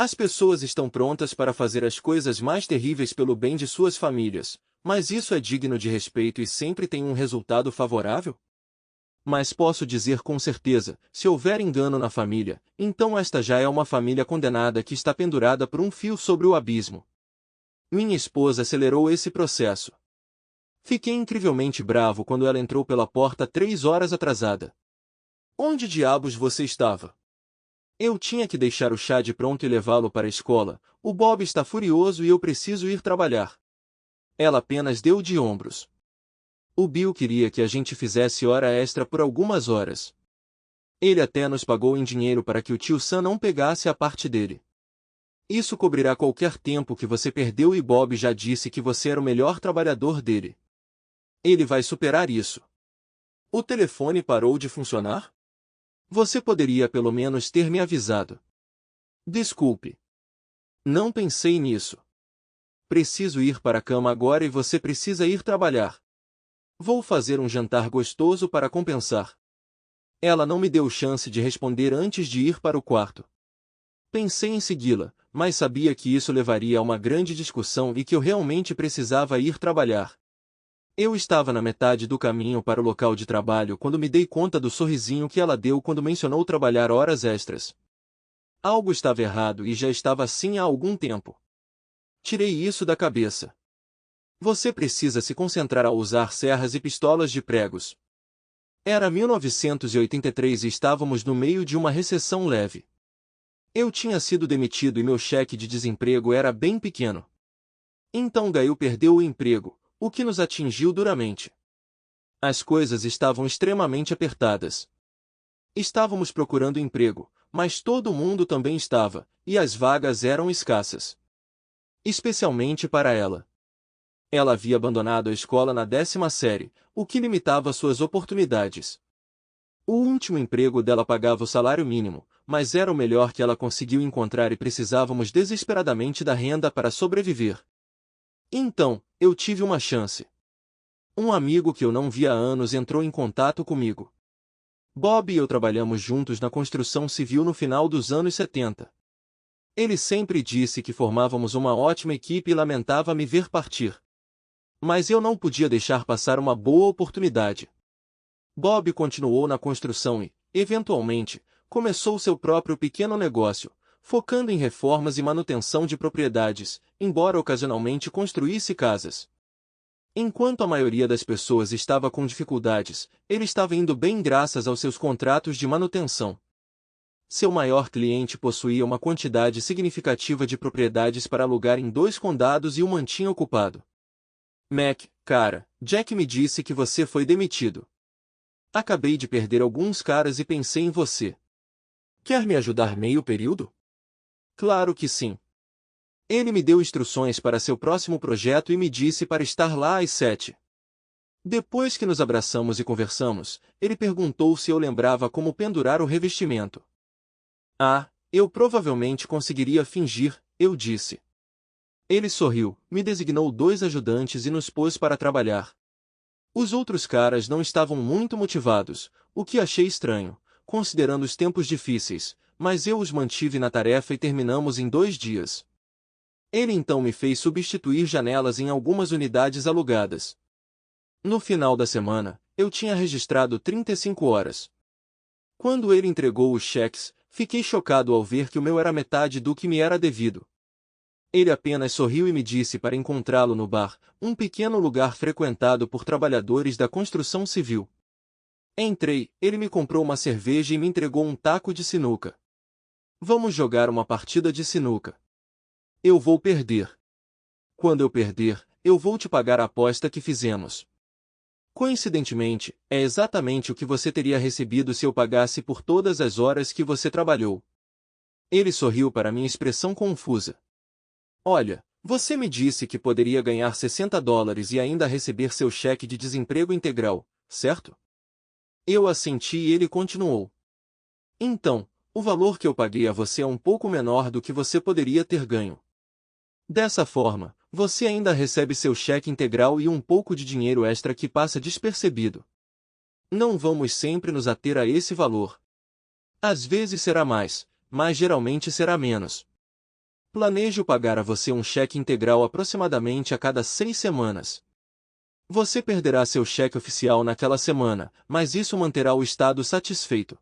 As pessoas estão prontas para fazer as coisas mais terríveis pelo bem de suas famílias, mas isso é digno de respeito e sempre tem um resultado favorável? Mas posso dizer com certeza, se houver engano na família, então esta já é uma família condenada que está pendurada por um fio sobre o abismo. Minha esposa acelerou esse processo. Fiquei incrivelmente bravo quando ela entrou pela porta 3 horas atrasada. Onde diabos você estava? Eu tinha que deixar o chá de pronto e levá-lo para a escola. O Bob está furioso e eu preciso ir trabalhar. Ela apenas deu de ombros. O Bill queria que a gente fizesse hora extra por algumas horas. Ele até nos pagou em dinheiro para que o tio Sam não pegasse a parte dele. Isso cobrirá qualquer tempo que você perdeu e Bob já disse que você era o melhor trabalhador dele. Ele vai superar isso. O telefone parou de funcionar? Você poderia pelo menos ter me avisado. Desculpe. Não pensei nisso. Preciso ir para a cama agora e você precisa ir trabalhar. Vou fazer um jantar gostoso para compensar. Ela não me deu chance de responder antes de ir para o quarto. Pensei em segui-la, mas sabia que isso levaria a uma grande discussão e que eu realmente precisava ir trabalhar. Eu estava na metade do caminho para o local de trabalho quando me dei conta do sorrisinho que ela deu quando mencionou trabalhar horas extras. Algo estava errado e já estava assim há algum tempo. Tirei isso da cabeça. Você precisa se concentrar ao usar serras e pistolas de pregos. Era 1983 e estávamos no meio de uma recessão leve. Eu tinha sido demitido e meu cheque de desemprego era bem pequeno. Então Gail perdeu o emprego, o que nos atingiu duramente. As coisas estavam extremamente apertadas. Estávamos procurando emprego, mas todo mundo também estava, e as vagas eram escassas. Especialmente para ela. Ela havia abandonado a escola na 10ª série, o que limitava suas oportunidades. O último emprego dela pagava o salário mínimo, mas era o melhor que ela conseguiu encontrar e precisávamos desesperadamente da renda para sobreviver. Então, eu tive uma chance. Um amigo que eu não via há anos entrou em contato comigo. Bob e eu trabalhamos juntos na construção civil no final dos anos 70. Ele sempre disse que formávamos uma ótima equipe e lamentava me ver partir. Mas eu não podia deixar passar uma boa oportunidade. Bob continuou na construção e, eventualmente, começou seu próprio pequeno negócio, focando em reformas e manutenção de propriedades, embora ocasionalmente construísse casas. Enquanto a maioria das pessoas estava com dificuldades, ele estava indo bem graças aos seus contratos de manutenção. Seu maior cliente possuía uma quantidade significativa de propriedades para alugar em 2 condados e o mantinha ocupado. Mac, cara, Jack me disse que você foi demitido. Acabei de perder alguns caras e pensei em você. Quer me ajudar meio período? Claro que sim. Ele me deu instruções para seu próximo projeto e me disse para estar lá às 7. Depois que nos abraçamos e conversamos, ele perguntou se eu lembrava como pendurar o revestimento. Ah, eu provavelmente conseguiria fingir, eu disse. Ele sorriu, me designou 2 ajudantes e nos pôs para trabalhar. Os outros caras não estavam muito motivados, o que achei estranho, considerando os tempos difíceis, mas eu os mantive na tarefa e terminamos em 2 dias. Ele então me fez substituir janelas em algumas unidades alugadas. No final da semana, eu tinha registrado 35 horas. Quando ele entregou os cheques, fiquei chocado ao ver que o meu era metade do que me era devido. Ele apenas sorriu e me disse para encontrá-lo no bar, um pequeno lugar frequentado por trabalhadores da construção civil. Entrei, ele me comprou uma cerveja e me entregou um taco de sinuca. Vamos jogar uma partida de sinuca. Eu vou perder. Quando eu perder, eu vou te pagar a aposta que fizemos. Coincidentemente, é exatamente o que você teria recebido se eu pagasse por todas as horas que você trabalhou. Ele sorriu para minha expressão confusa. Olha, você me disse que poderia ganhar $60 e ainda receber seu cheque de desemprego integral, certo? Eu assenti e ele continuou. Então, o valor que eu paguei a você é um pouco menor do que você poderia ter ganho. Dessa forma, você ainda recebe seu cheque integral e um pouco de dinheiro extra que passa despercebido. Não vamos sempre nos ater a esse valor. Às vezes será mais, mas geralmente será menos. Planejo pagar a você um cheque integral aproximadamente a cada 6 semanas. Você perderá seu cheque oficial naquela semana, mas isso manterá o Estado satisfeito.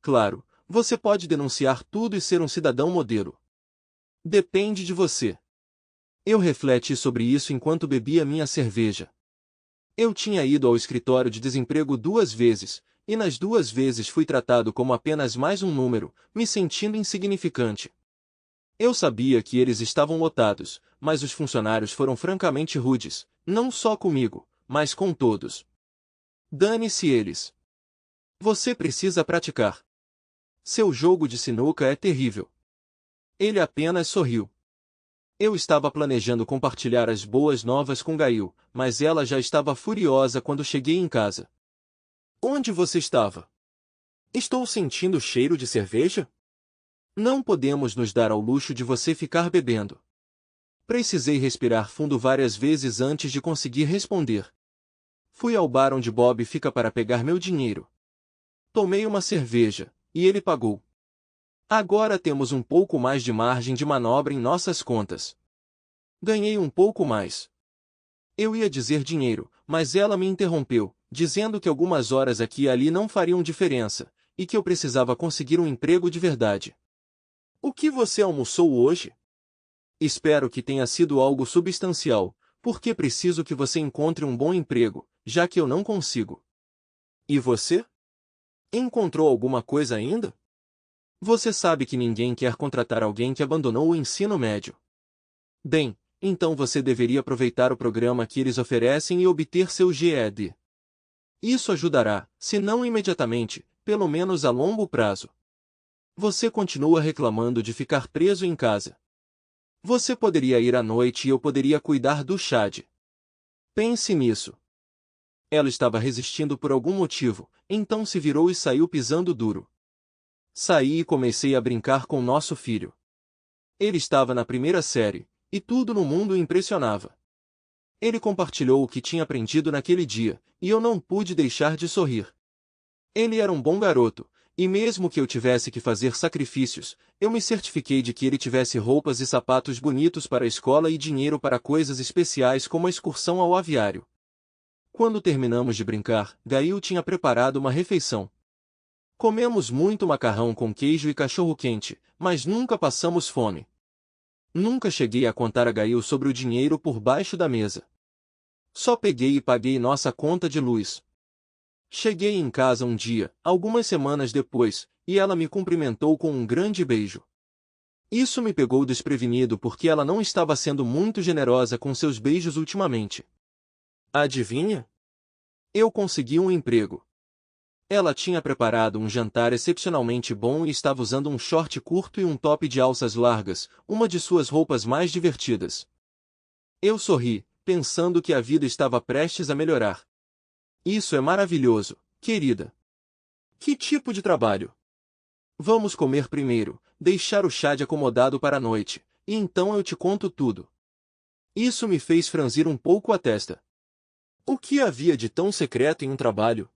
Claro, você pode denunciar tudo e ser um cidadão modelo. Depende de você. Eu refleti sobre isso enquanto bebia minha cerveja. Eu tinha ido ao escritório de desemprego 2 vezes, e nas 2 vezes fui tratado como apenas mais um número, me sentindo insignificante. Eu sabia que eles estavam lotados, mas os funcionários foram francamente rudes, não só comigo, mas com todos. Dane-se eles. Você precisa praticar. Seu jogo de sinuca é terrível. Ele apenas sorriu. Eu estava planejando compartilhar as boas novas com Gail, mas ela já estava furiosa quando cheguei em casa. Onde você estava? Estou sentindo o cheiro de cerveja? Não podemos nos dar ao luxo de você ficar bebendo. Precisei respirar fundo várias vezes antes de conseguir responder. Fui ao bar onde Bob fica para pegar meu dinheiro. Tomei uma cerveja, e ele pagou. Agora temos um pouco mais de margem de manobra em nossas contas. Ganhei um pouco mais. Eu ia dizer dinheiro, mas ela me interrompeu, dizendo que algumas horas aqui e ali não fariam diferença, e que eu precisava conseguir um emprego de verdade. O que você almoçou hoje? Espero que tenha sido algo substancial, porque preciso que você encontre um bom emprego, já que eu não consigo. E você? Encontrou alguma coisa ainda? Você sabe que ninguém quer contratar alguém que abandonou o ensino médio. Bem, então você deveria aproveitar o programa que eles oferecem e obter seu GED. Isso ajudará, se não imediatamente, pelo menos a longo prazo. Você continua reclamando de ficar preso em casa. Você poderia ir à noite e eu poderia cuidar do Chad. Pense nisso. Ela estava resistindo por algum motivo, então se virou e saiu pisando duro. Saí e comecei a brincar com nosso filho. Ele estava na primeira série, e tudo no mundo o impressionava. Ele compartilhou o que tinha aprendido naquele dia, e eu não pude deixar de sorrir. Ele era um bom garoto, e mesmo que eu tivesse que fazer sacrifícios, eu me certifiquei de que ele tivesse roupas e sapatos bonitos para a escola e dinheiro para coisas especiais como a excursão ao aviário. Quando terminamos de brincar, Gail tinha preparado uma refeição. Comemos muito macarrão com queijo e cachorro-quente, mas nunca passamos fome. Nunca cheguei a contar a Gail sobre o dinheiro por baixo da mesa. Só peguei e paguei nossa conta de luz. Cheguei em casa um dia, algumas semanas depois, e ela me cumprimentou com um grande beijo. Isso me pegou desprevenido porque ela não estava sendo muito generosa com seus beijos ultimamente. Adivinha? Eu consegui um emprego. Ela tinha preparado um jantar excepcionalmente bom e estava usando um short curto e um top de alças largas, uma de suas roupas mais divertidas. Eu sorri, pensando que a vida estava prestes a melhorar. Isso é maravilhoso, querida. Que tipo de trabalho? Vamos comer primeiro, deixar o chá de acomodado para a noite, e então eu te conto tudo. Isso me fez franzir um pouco a testa. O que havia de tão secreto em um trabalho?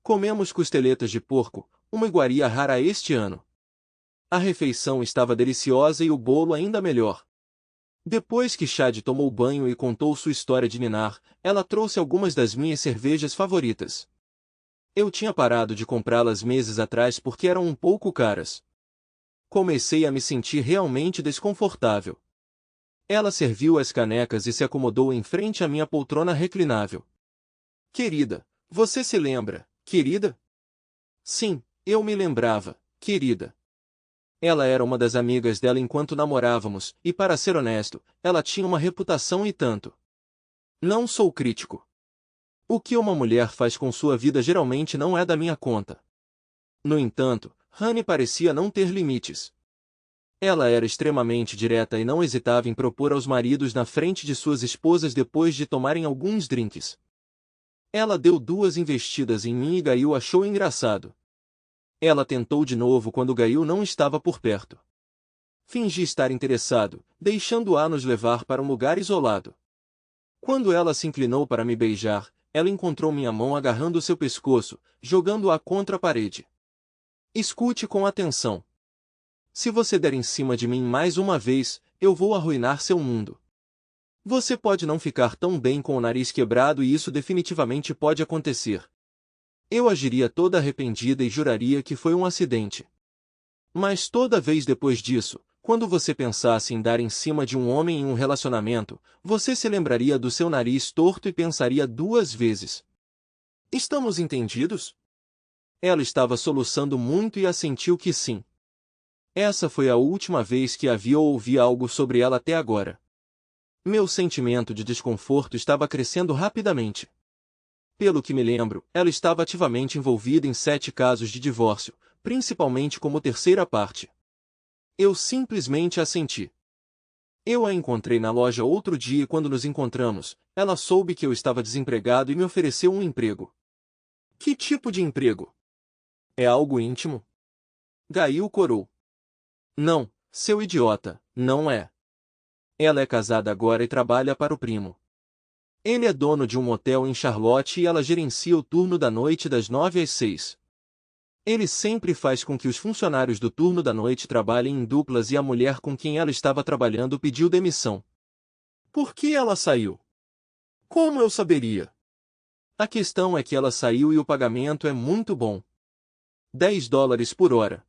Comemos costeletas de porco, uma iguaria rara este ano. A refeição estava deliciosa e o bolo ainda melhor. Depois que Chad tomou banho e contou sua história de ninar, ela trouxe algumas das minhas cervejas favoritas. Eu tinha parado de comprá-las meses atrás porque eram um pouco caras. Comecei a me sentir realmente desconfortável. Ela serviu as canecas e se acomodou em frente à minha poltrona reclinável. Querida, você se lembra, querida? Sim, eu me lembrava, querida. Ela era uma das amigas dela enquanto namorávamos, e para ser honesto, ela tinha uma reputação e tanto. Não sou crítico. O que uma mulher faz com sua vida geralmente não é da minha conta. No entanto, Honey parecia não ter limites. Ela era extremamente direta e não hesitava em propor aos maridos na frente de suas esposas depois de tomarem alguns drinks. Ela deu 2 investidas em mim e Gail achou engraçado. Ela tentou de novo quando Gail não estava por perto. Fingi estar interessado, deixando-a nos levar para um lugar isolado. Quando ela se inclinou para me beijar, ela encontrou minha mão agarrando seu pescoço, jogando-a contra a parede. Escute com atenção. Se você der em cima de mim mais uma vez, eu vou arruinar seu mundo. Você pode não ficar tão bem com o nariz quebrado e isso definitivamente pode acontecer. Eu agiria toda arrependida e juraria que foi um acidente. Mas toda vez depois disso, quando você pensasse em dar em cima de um homem em um relacionamento, você se lembraria do seu nariz torto e pensaria 2 vezes. Estamos entendidos? Ela estava soluçando muito e assentiu que sim. Essa foi a última vez que havia ou ouvi algo sobre ela até agora. Meu sentimento de desconforto estava crescendo rapidamente. Pelo que me lembro, ela estava ativamente envolvida em 7 casos de divórcio, principalmente como terceira parte. Eu simplesmente assenti. Eu a encontrei na loja outro dia e quando nos encontramos, ela soube que eu estava desempregado e me ofereceu um emprego. Que tipo de emprego? É algo íntimo? Gail corou. Não, seu idiota, não é. Ela é casada agora e trabalha para o primo. Ele é dono de um motel em Charlotte e ela gerencia o turno da noite das 9 às 6. Ele sempre faz com que os funcionários do turno da noite trabalhem em duplas e a mulher com quem ela estava trabalhando pediu demissão. Por que ela saiu? Como eu saberia? A questão é que ela saiu e o pagamento é muito bom. $10 por hora.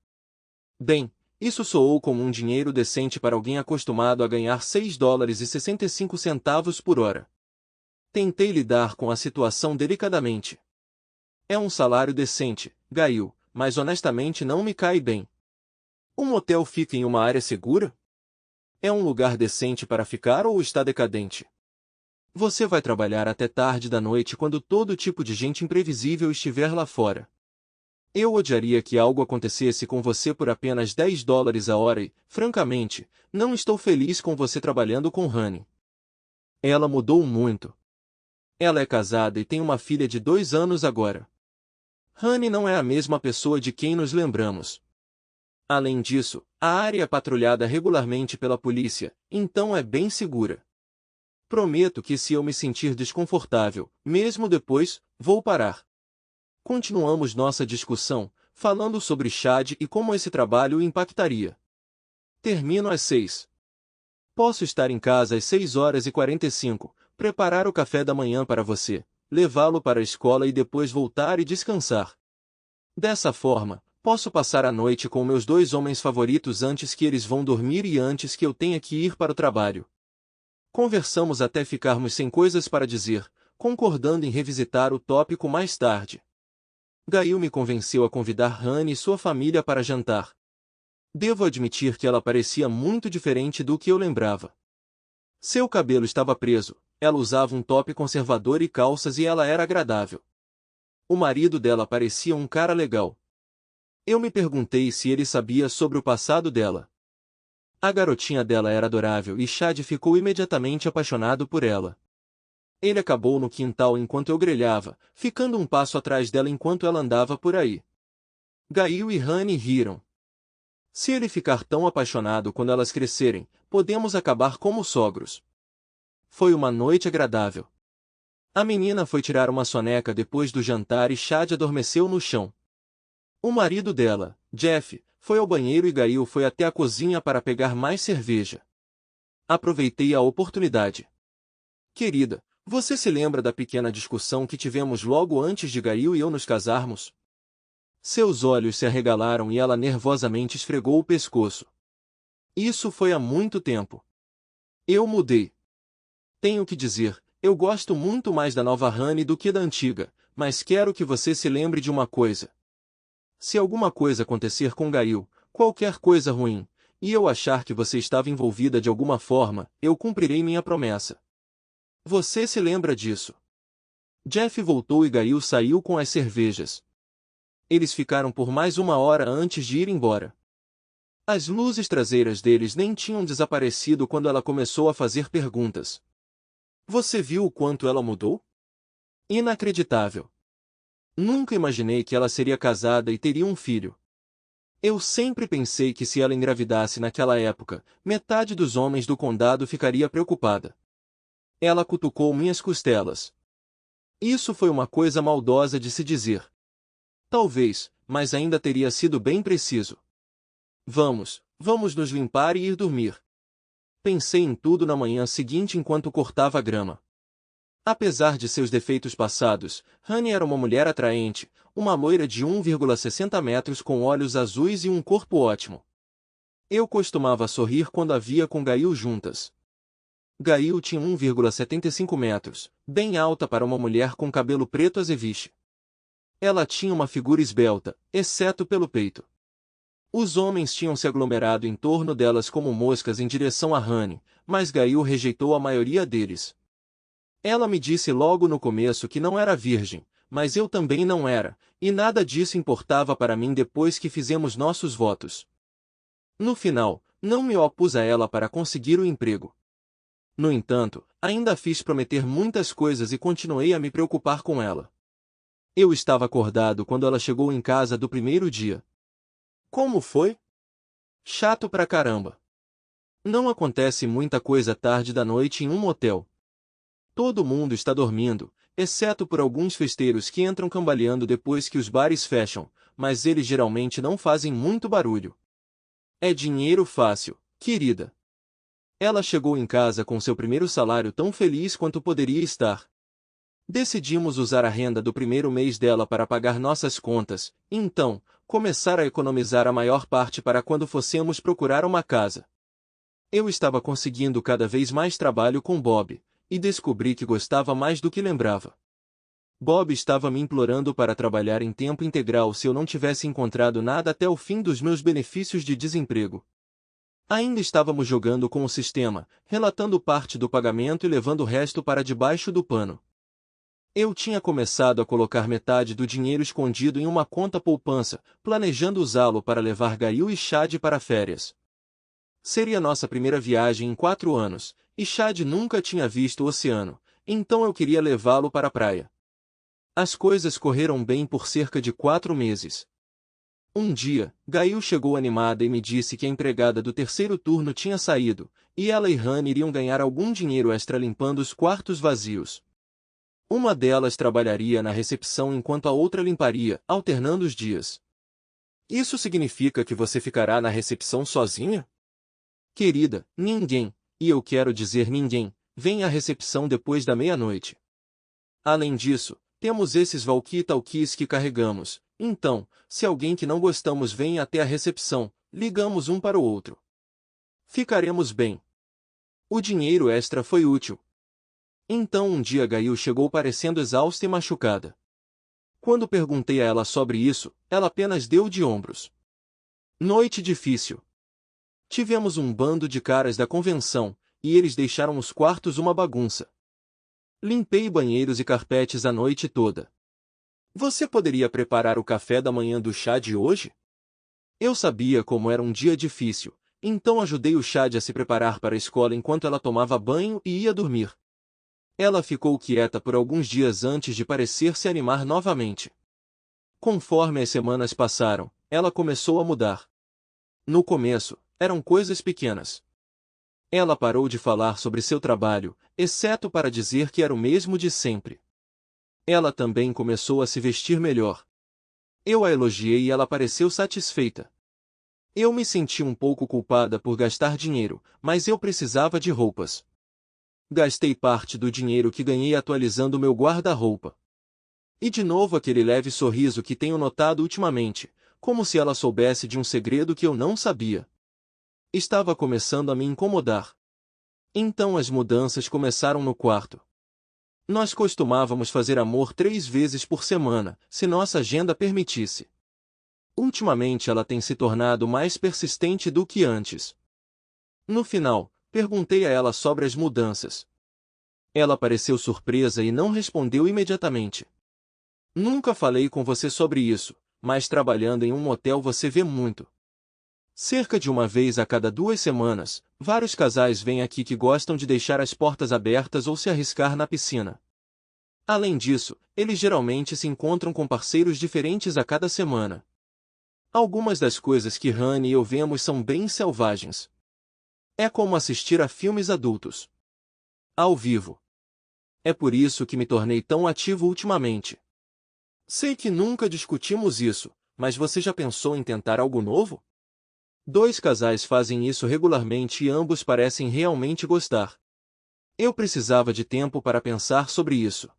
Bem, isso soou como um dinheiro decente para alguém acostumado a ganhar $6,65 por hora. Tentei lidar com a situação delicadamente. É um salário decente, Gail, mas honestamente não me cai bem. Um motel fica em uma área segura? É um lugar decente para ficar ou está decadente? Você vai trabalhar até tarde da noite quando todo tipo de gente imprevisível estiver lá fora. Eu odiaria que algo acontecesse com você por apenas $10 a hora e, francamente, não estou feliz com você trabalhando com Honey. Ela mudou muito. Ela é casada e tem uma filha de 2 anos agora. Honey não é a mesma pessoa de quem nos lembramos. Além disso, a área é patrulhada regularmente pela polícia, então é bem segura. Prometo que se eu me sentir desconfortável, mesmo depois, vou parar. Continuamos nossa discussão, falando sobre Chad e como esse trabalho o impactaria. Termino às 6. Posso estar em casa às 6h45, preparar o café da manhã para você, levá-lo para a escola e depois voltar e descansar. Dessa forma, posso passar a noite com meus 2 homens favoritos antes que eles vão dormir e antes que eu tenha que ir para o trabalho. Conversamos até ficarmos sem coisas para dizer, concordando em revisitar o tópico mais tarde. Gail me convenceu a convidar Honey e sua família para jantar. Devo admitir que ela parecia muito diferente do que eu lembrava. Seu cabelo estava preso, ela usava um top conservador e calças e ela era agradável. O marido dela parecia um cara legal. Eu me perguntei se ele sabia sobre o passado dela. A garotinha dela era adorável e Chad ficou imediatamente apaixonado por ela. Ele acabou no quintal enquanto eu grelhava, ficando um passo atrás dela enquanto ela andava por aí. Gail e Honey riram. Se ele ficar tão apaixonado quando elas crescerem, podemos acabar como sogros. Foi uma noite agradável. A menina foi tirar uma soneca depois do jantar e Chad adormeceu no chão. O marido dela, Jeff, foi ao banheiro e Gail foi até a cozinha para pegar mais cerveja. Aproveitei a oportunidade. Querida, você se lembra da pequena discussão que tivemos logo antes de Gail e eu nos casarmos? Seus olhos se arregalaram e ela nervosamente esfregou o pescoço. Isso foi há muito tempo. Eu mudei. Tenho que dizer, eu gosto muito mais da nova Honey do que da antiga, mas quero que você se lembre de uma coisa. Se alguma coisa acontecer com Gail, qualquer coisa ruim, e eu achar que você estava envolvida de alguma forma, eu cumprirei minha promessa. Você se lembra disso? Jeff voltou e Gail saiu com as cervejas. Eles ficaram por mais 1 hora antes de ir embora. As luzes traseiras deles nem tinham desaparecido quando ela começou a fazer perguntas. Você viu o quanto ela mudou? Inacreditável. Nunca imaginei que ela seria casada e teria um filho. Eu sempre pensei que se ela engravidasse naquela época, metade dos homens do condado ficaria preocupada. Ela cutucou minhas costelas. Isso foi uma coisa maldosa de se dizer. Talvez, mas ainda teria sido bem preciso. Vamos, Vamos nos limpar e ir dormir. Pensei em tudo na manhã seguinte enquanto cortava a grama. Apesar de seus defeitos passados, Honey era uma mulher atraente, uma loira de 1,60 metros com olhos azuis e um corpo ótimo. Eu costumava sorrir quando a via com Gail juntas. Gail tinha 1,75 metros, bem alta para uma mulher com cabelo preto azeviche. Ela tinha uma figura esbelta, exceto pelo peito. Os homens tinham se aglomerado em torno delas como moscas em direção a Honey, mas Gail rejeitou a maioria deles. Ela me disse logo no começo que não era virgem, mas eu também não era, e nada disso importava para mim depois que fizemos nossos votos. No final, não me opus a ela para conseguir o emprego. No entanto, ainda fiz prometer muitas coisas e continuei a me preocupar com ela. Eu estava acordado quando ela chegou em casa do primeiro dia. Como foi? Chato pra caramba. Não acontece muita coisa tarde da noite em um motel. Todo mundo está dormindo, exceto por alguns festeiros que entram cambaleando depois que os bares fecham, mas eles geralmente não fazem muito barulho. É dinheiro fácil, querida. Ela chegou em casa com seu primeiro salário tão feliz quanto poderia estar. Decidimos usar a renda do primeiro mês dela para pagar nossas contas, e então, começar a economizar a maior parte para quando fossemos procurar uma casa. Eu estava conseguindo cada vez mais trabalho com Bob, e descobri que gostava mais do que lembrava. Bob estava me implorando para trabalhar em tempo integral se eu não tivesse encontrado nada até o fim dos meus benefícios de desemprego. Ainda estávamos jogando com o sistema, relatando parte do pagamento e levando o resto para debaixo do pano. Eu tinha começado a colocar metade do dinheiro escondido em uma conta poupança, planejando usá-lo para levar Gail e Chad para férias. Seria nossa primeira viagem em 4 anos, e Chad nunca tinha visto o oceano, então eu queria levá-lo para a praia. As coisas correram bem por cerca de 4 meses. Um dia, Gail chegou animada e me disse que a empregada do terceiro turno tinha saído, e ela e Han iriam ganhar algum dinheiro extra limpando os quartos vazios. Uma delas trabalharia na recepção enquanto a outra limparia, alternando os dias. Isso significa que você ficará na recepção sozinha? Querida, ninguém, e eu quero dizer ninguém, vem à recepção depois da meia-noite. Além disso, temos esses walkie-talkies que carregamos, então, se alguém que não gostamos vem até a recepção, ligamos um para o outro. Ficaremos bem. O dinheiro extra foi útil. Então um dia Gail chegou parecendo exausta e machucada. Quando perguntei a ela sobre isso, ela apenas deu de ombros. Noite difícil. Tivemos um bando de caras da convenção, e eles deixaram os quartos uma bagunça. Limpei banheiros e carpetes a noite toda. Você poderia preparar o café da manhã do chá de hoje? Eu sabia como era um dia difícil, então ajudei o Chad a se preparar para a escola enquanto ela tomava banho e ia dormir. Ela ficou quieta por alguns dias antes de parecer se animar novamente. Conforme as semanas passaram, ela começou a mudar. No começo, eram coisas pequenas. Ela parou de falar sobre seu trabalho, exceto para dizer que era o mesmo de sempre. Ela também começou a se vestir melhor. Eu a elogiei e ela pareceu satisfeita. Eu me senti um pouco culpada por gastar dinheiro, mas eu precisava de roupas. Gastei parte do dinheiro que ganhei atualizando meu guarda-roupa. E de novo aquele leve sorriso que tenho notado ultimamente, como se ela soubesse de um segredo que eu não sabia. Estava começando a me incomodar. Então as mudanças começaram no quarto. Nós costumávamos fazer amor 3 vezes por semana, se nossa agenda permitisse. Ultimamente ela tem se tornado mais persistente do que antes. No final, perguntei a ela sobre as mudanças. Ela pareceu surpresa e não respondeu imediatamente. Nunca falei com você sobre isso, mas trabalhando em um motel você vê muito. Cerca de uma vez a cada 2 semanas, vários casais vêm aqui que gostam de deixar as portas abertas ou se arriscar na piscina. Além disso, eles geralmente se encontram com parceiros diferentes a cada semana. Algumas das coisas que Honey e eu vemos são bem selvagens. É como assistir a filmes adultos. Ao vivo. É por isso que me tornei tão ativo ultimamente. Sei que nunca discutimos isso, mas você já pensou em tentar algo novo? Dois casais fazem isso regularmente e ambos parecem realmente gostar. Eu precisava de tempo para pensar sobre isso.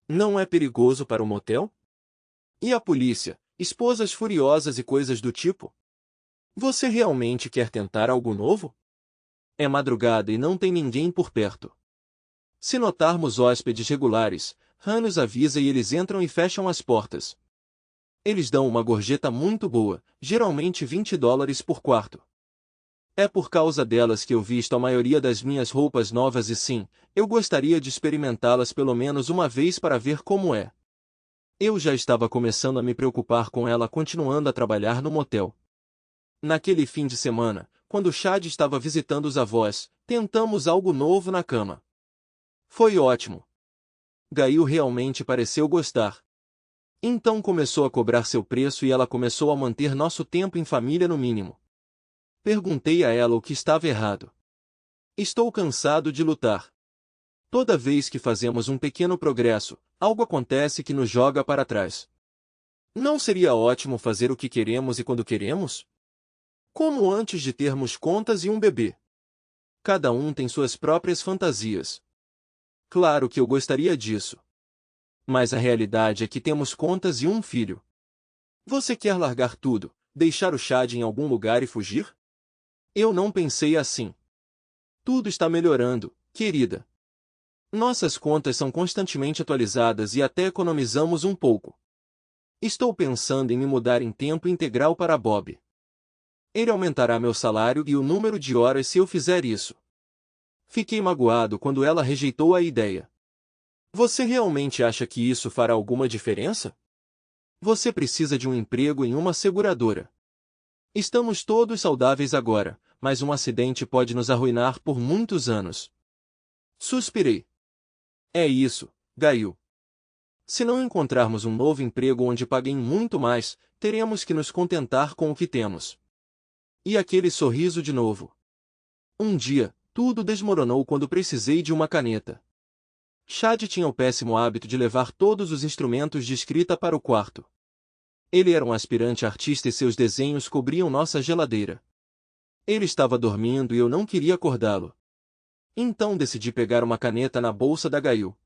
Não é perigoso para o motel? E a polícia? Esposas furiosas e coisas do tipo? Você realmente quer tentar algo novo? É madrugada e não tem ninguém por perto. Se notarmos hóspedes regulares, Han nos avisa e eles entram e fecham as portas. Eles dão uma gorjeta muito boa, geralmente $20 por quarto. É por causa delas que eu visto a maioria das minhas roupas novas e sim, eu gostaria de experimentá-las pelo menos uma vez para ver como é. Eu já estava começando a me preocupar com ela continuando a trabalhar no motel. Naquele fim de semana, quando Chad estava visitando os avós, tentamos algo novo na cama. Foi ótimo. Gail realmente pareceu gostar. Então começou a cobrar seu preço e ela começou a manter nosso tempo em família no mínimo. Perguntei a ela o que estava errado. Estou cansado de lutar. Toda vez que fazemos um pequeno progresso, algo acontece que nos joga para trás. Não seria ótimo fazer o que queremos e quando queremos? Como antes de termos contas e um bebê. Cada um tem suas próprias fantasias. Claro que eu gostaria disso. Mas a realidade é que temos contas e um filho. Você quer largar tudo, deixar o Chad em algum lugar e fugir? Eu não pensei assim. Tudo está melhorando, querida. Nossas contas são constantemente atualizadas e até economizamos um pouco. Estou pensando em me mudar em tempo integral para Bob. Ele aumentará meu salário e o número de horas se eu fizer isso. Fiquei magoado quando ela rejeitou a ideia. Você realmente acha que isso fará alguma diferença? Você precisa de um emprego em uma seguradora. Estamos todos saudáveis agora, mas um acidente pode nos arruinar por muitos anos. Suspirei. É isso, Gail. Se não encontrarmos um novo emprego onde paguem muito mais, teremos que nos contentar com o que temos. E aquele sorriso de novo. Um dia, tudo desmoronou quando precisei de uma caneta. Chad tinha o péssimo hábito de levar todos os instrumentos de escrita para o quarto. Ele era um aspirante artista e seus desenhos cobriam nossa geladeira. Ele estava dormindo e eu não queria acordá-lo. Então decidi pegar uma caneta na bolsa da Gail.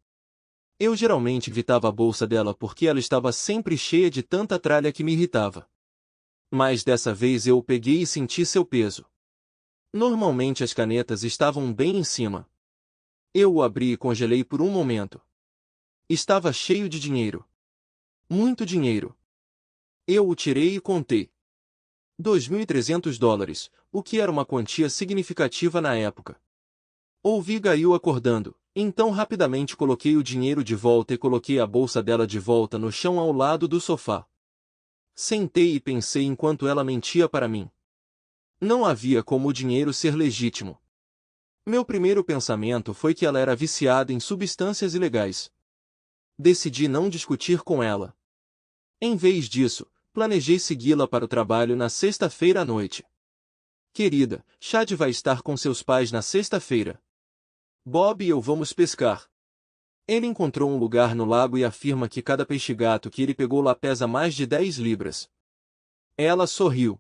Eu geralmente evitava a bolsa dela porque ela estava sempre cheia de tanta tralha que me irritava. Mas dessa vez eu o peguei e senti seu peso. Normalmente as canetas estavam bem em cima. Eu o abri e congelei por um momento. Estava cheio de dinheiro. Muito dinheiro. Eu o tirei e contei. $2.300, o que era uma quantia significativa na época. Ouvi Gail acordando, então rapidamente coloquei o dinheiro de volta e coloquei a bolsa dela de volta no chão ao lado do sofá. Sentei e pensei enquanto ela mentia para mim. Não havia como o dinheiro ser legítimo. Meu primeiro pensamento foi que ela era viciada em substâncias ilegais. Decidi não discutir com ela. Em vez disso, planejei segui-la para o trabalho na sexta-feira à noite. Querida, Chad vai estar com seus pais na sexta-feira. Bob e eu vamos pescar. Ele encontrou um lugar no lago e afirma que cada peixe-gato que ele pegou lá pesa mais de 10 libras. Ela sorriu.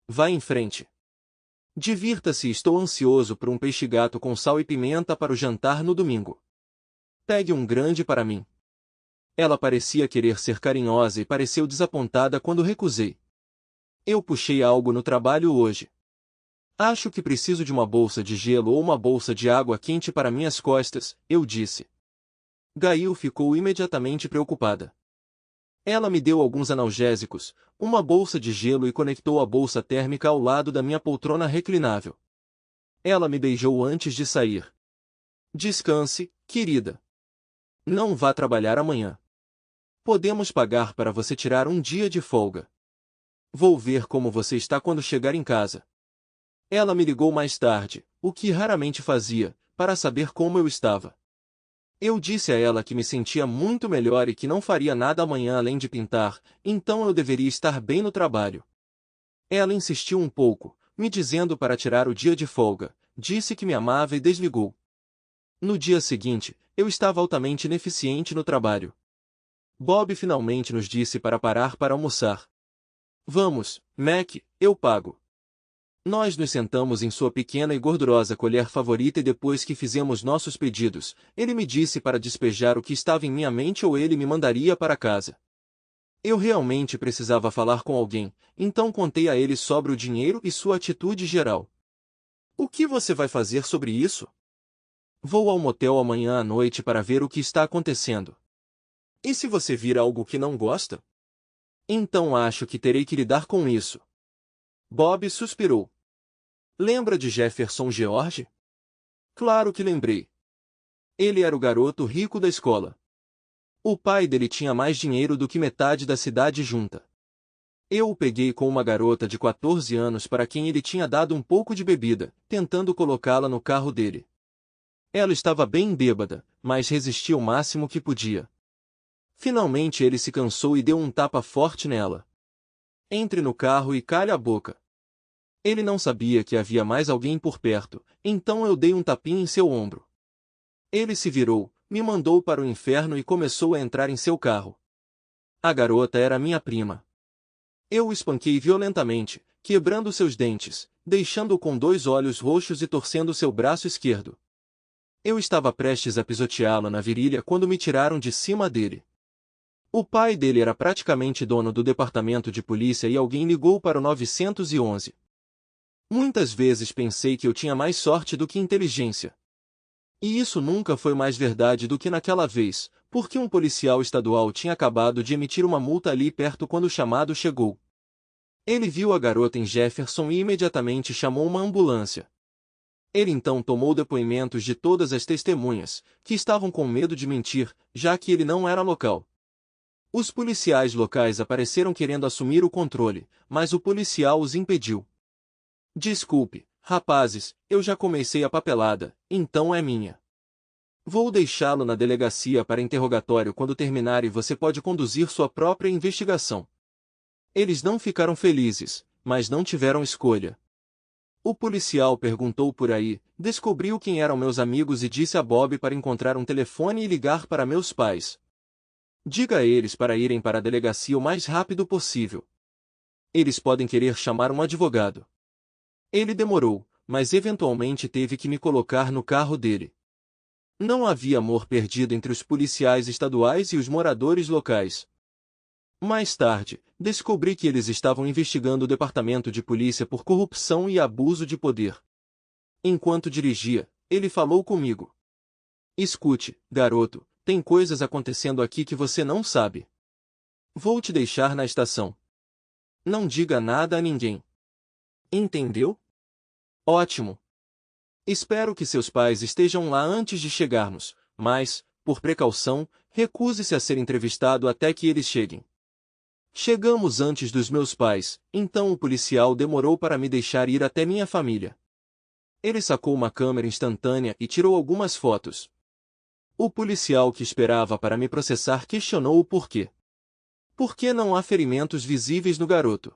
Vá em frente. Divirta-se, estou ansioso por um peixe-gato com sal e pimenta para o jantar no domingo. Pegue um grande para mim. Ela parecia querer ser carinhosa e pareceu desapontada quando recusei. Eu puxei algo no trabalho hoje. Acho que preciso de uma bolsa de gelo ou uma bolsa de água quente para minhas costas, eu disse. Gail ficou imediatamente preocupada. Ela me deu alguns analgésicos, uma bolsa de gelo e conectou a bolsa térmica ao lado da minha poltrona reclinável. Ela me beijou antes de sair. Descanse, querida. Não vá trabalhar amanhã. Podemos pagar para você tirar um dia de folga. Vou ver como você está quando chegar em casa. Ela me ligou mais tarde, o que raramente fazia, para saber como eu estava. Eu disse a ela que me sentia muito melhor e que não faria nada amanhã além de pintar, então eu deveria estar bem no trabalho. Ela insistiu um pouco, me dizendo para tirar o dia de folga, disse que me amava e desligou. No dia seguinte, eu estava altamente ineficiente no trabalho. Bob finalmente nos disse para parar para almoçar. Vamos, Mac, eu pago. Nós nos sentamos em sua pequena e gordurosa colher favorita e depois que fizemos nossos pedidos, ele me disse para despejar o que estava em minha mente ou ele me mandaria para casa. Eu realmente precisava falar com alguém, então contei a ele sobre o dinheiro e sua atitude geral. O que você vai fazer sobre isso? Vou ao motel amanhã à noite para ver o que está acontecendo. E se você vir algo que não gosta? Então acho que terei que lidar com isso. Bob suspirou. Lembra de Jefferson George? Claro que lembrei. Ele era o garoto rico da escola. O pai dele tinha mais dinheiro do que metade da cidade junta. Eu o peguei com uma garota de 14 anos para quem ele tinha dado um pouco de bebida, tentando colocá-la no carro dele. Ela estava bem bêbada, mas resistia o máximo que podia. Finalmente ele se cansou e deu um tapa forte nela. Entre no carro e calhe a boca. Ele não sabia que havia mais alguém por perto, então eu dei um tapinha em seu ombro. Ele se virou, me mandou para o inferno e começou a entrar em seu carro. A garota era minha prima. Eu o espanquei violentamente, quebrando seus dentes, deixando-o com 2 olhos roxos e torcendo seu braço esquerdo. Eu estava prestes a pisoteá-lo na virilha quando me tiraram de cima dele. O pai dele era praticamente dono do departamento de polícia e alguém ligou para o 911. Muitas vezes pensei que eu tinha mais sorte do que inteligência. E isso nunca foi mais verdade do que naquela vez, porque um policial estadual tinha acabado de emitir uma multa ali perto quando o chamado chegou. Ele viu a garota em Jefferson e imediatamente chamou uma ambulância. Ele então tomou depoimentos de todas as testemunhas, que estavam com medo de mentir, já que ele não era local. Os policiais locais apareceram querendo assumir o controle, mas o policial os impediu. Desculpe, rapazes, eu já comecei a papelada, então é minha. Vou deixá-lo na delegacia para interrogatório quando terminar e você pode conduzir sua própria investigação. Eles não ficaram felizes, mas não tiveram escolha. O policial perguntou por aí, descobriu quem eram meus amigos e disse a Bob para encontrar um telefone e ligar para meus pais. Diga a eles para irem para a delegacia o mais rápido possível. Eles podem querer chamar um advogado. Ele demorou, mas eventualmente teve que me colocar no carro dele. Não havia amor perdido entre os policiais estaduais e os moradores locais. Mais tarde, descobri que eles estavam investigando o departamento de polícia por corrupção e abuso de poder. Enquanto dirigia, ele falou comigo. Escute, garoto, tem coisas acontecendo aqui que você não sabe. Vou te deixar na estação. Não diga nada a ninguém. Entendeu? Ótimo. Espero que seus pais estejam lá antes de chegarmos, mas, por precaução, recuse-se a ser entrevistado até que eles cheguem. Chegamos antes dos meus pais, então o policial demorou para me deixar ir até minha família. Ele sacou uma câmera instantânea e tirou algumas fotos. O policial que esperava para me processar questionou o porquê. Por que não há ferimentos visíveis no garoto?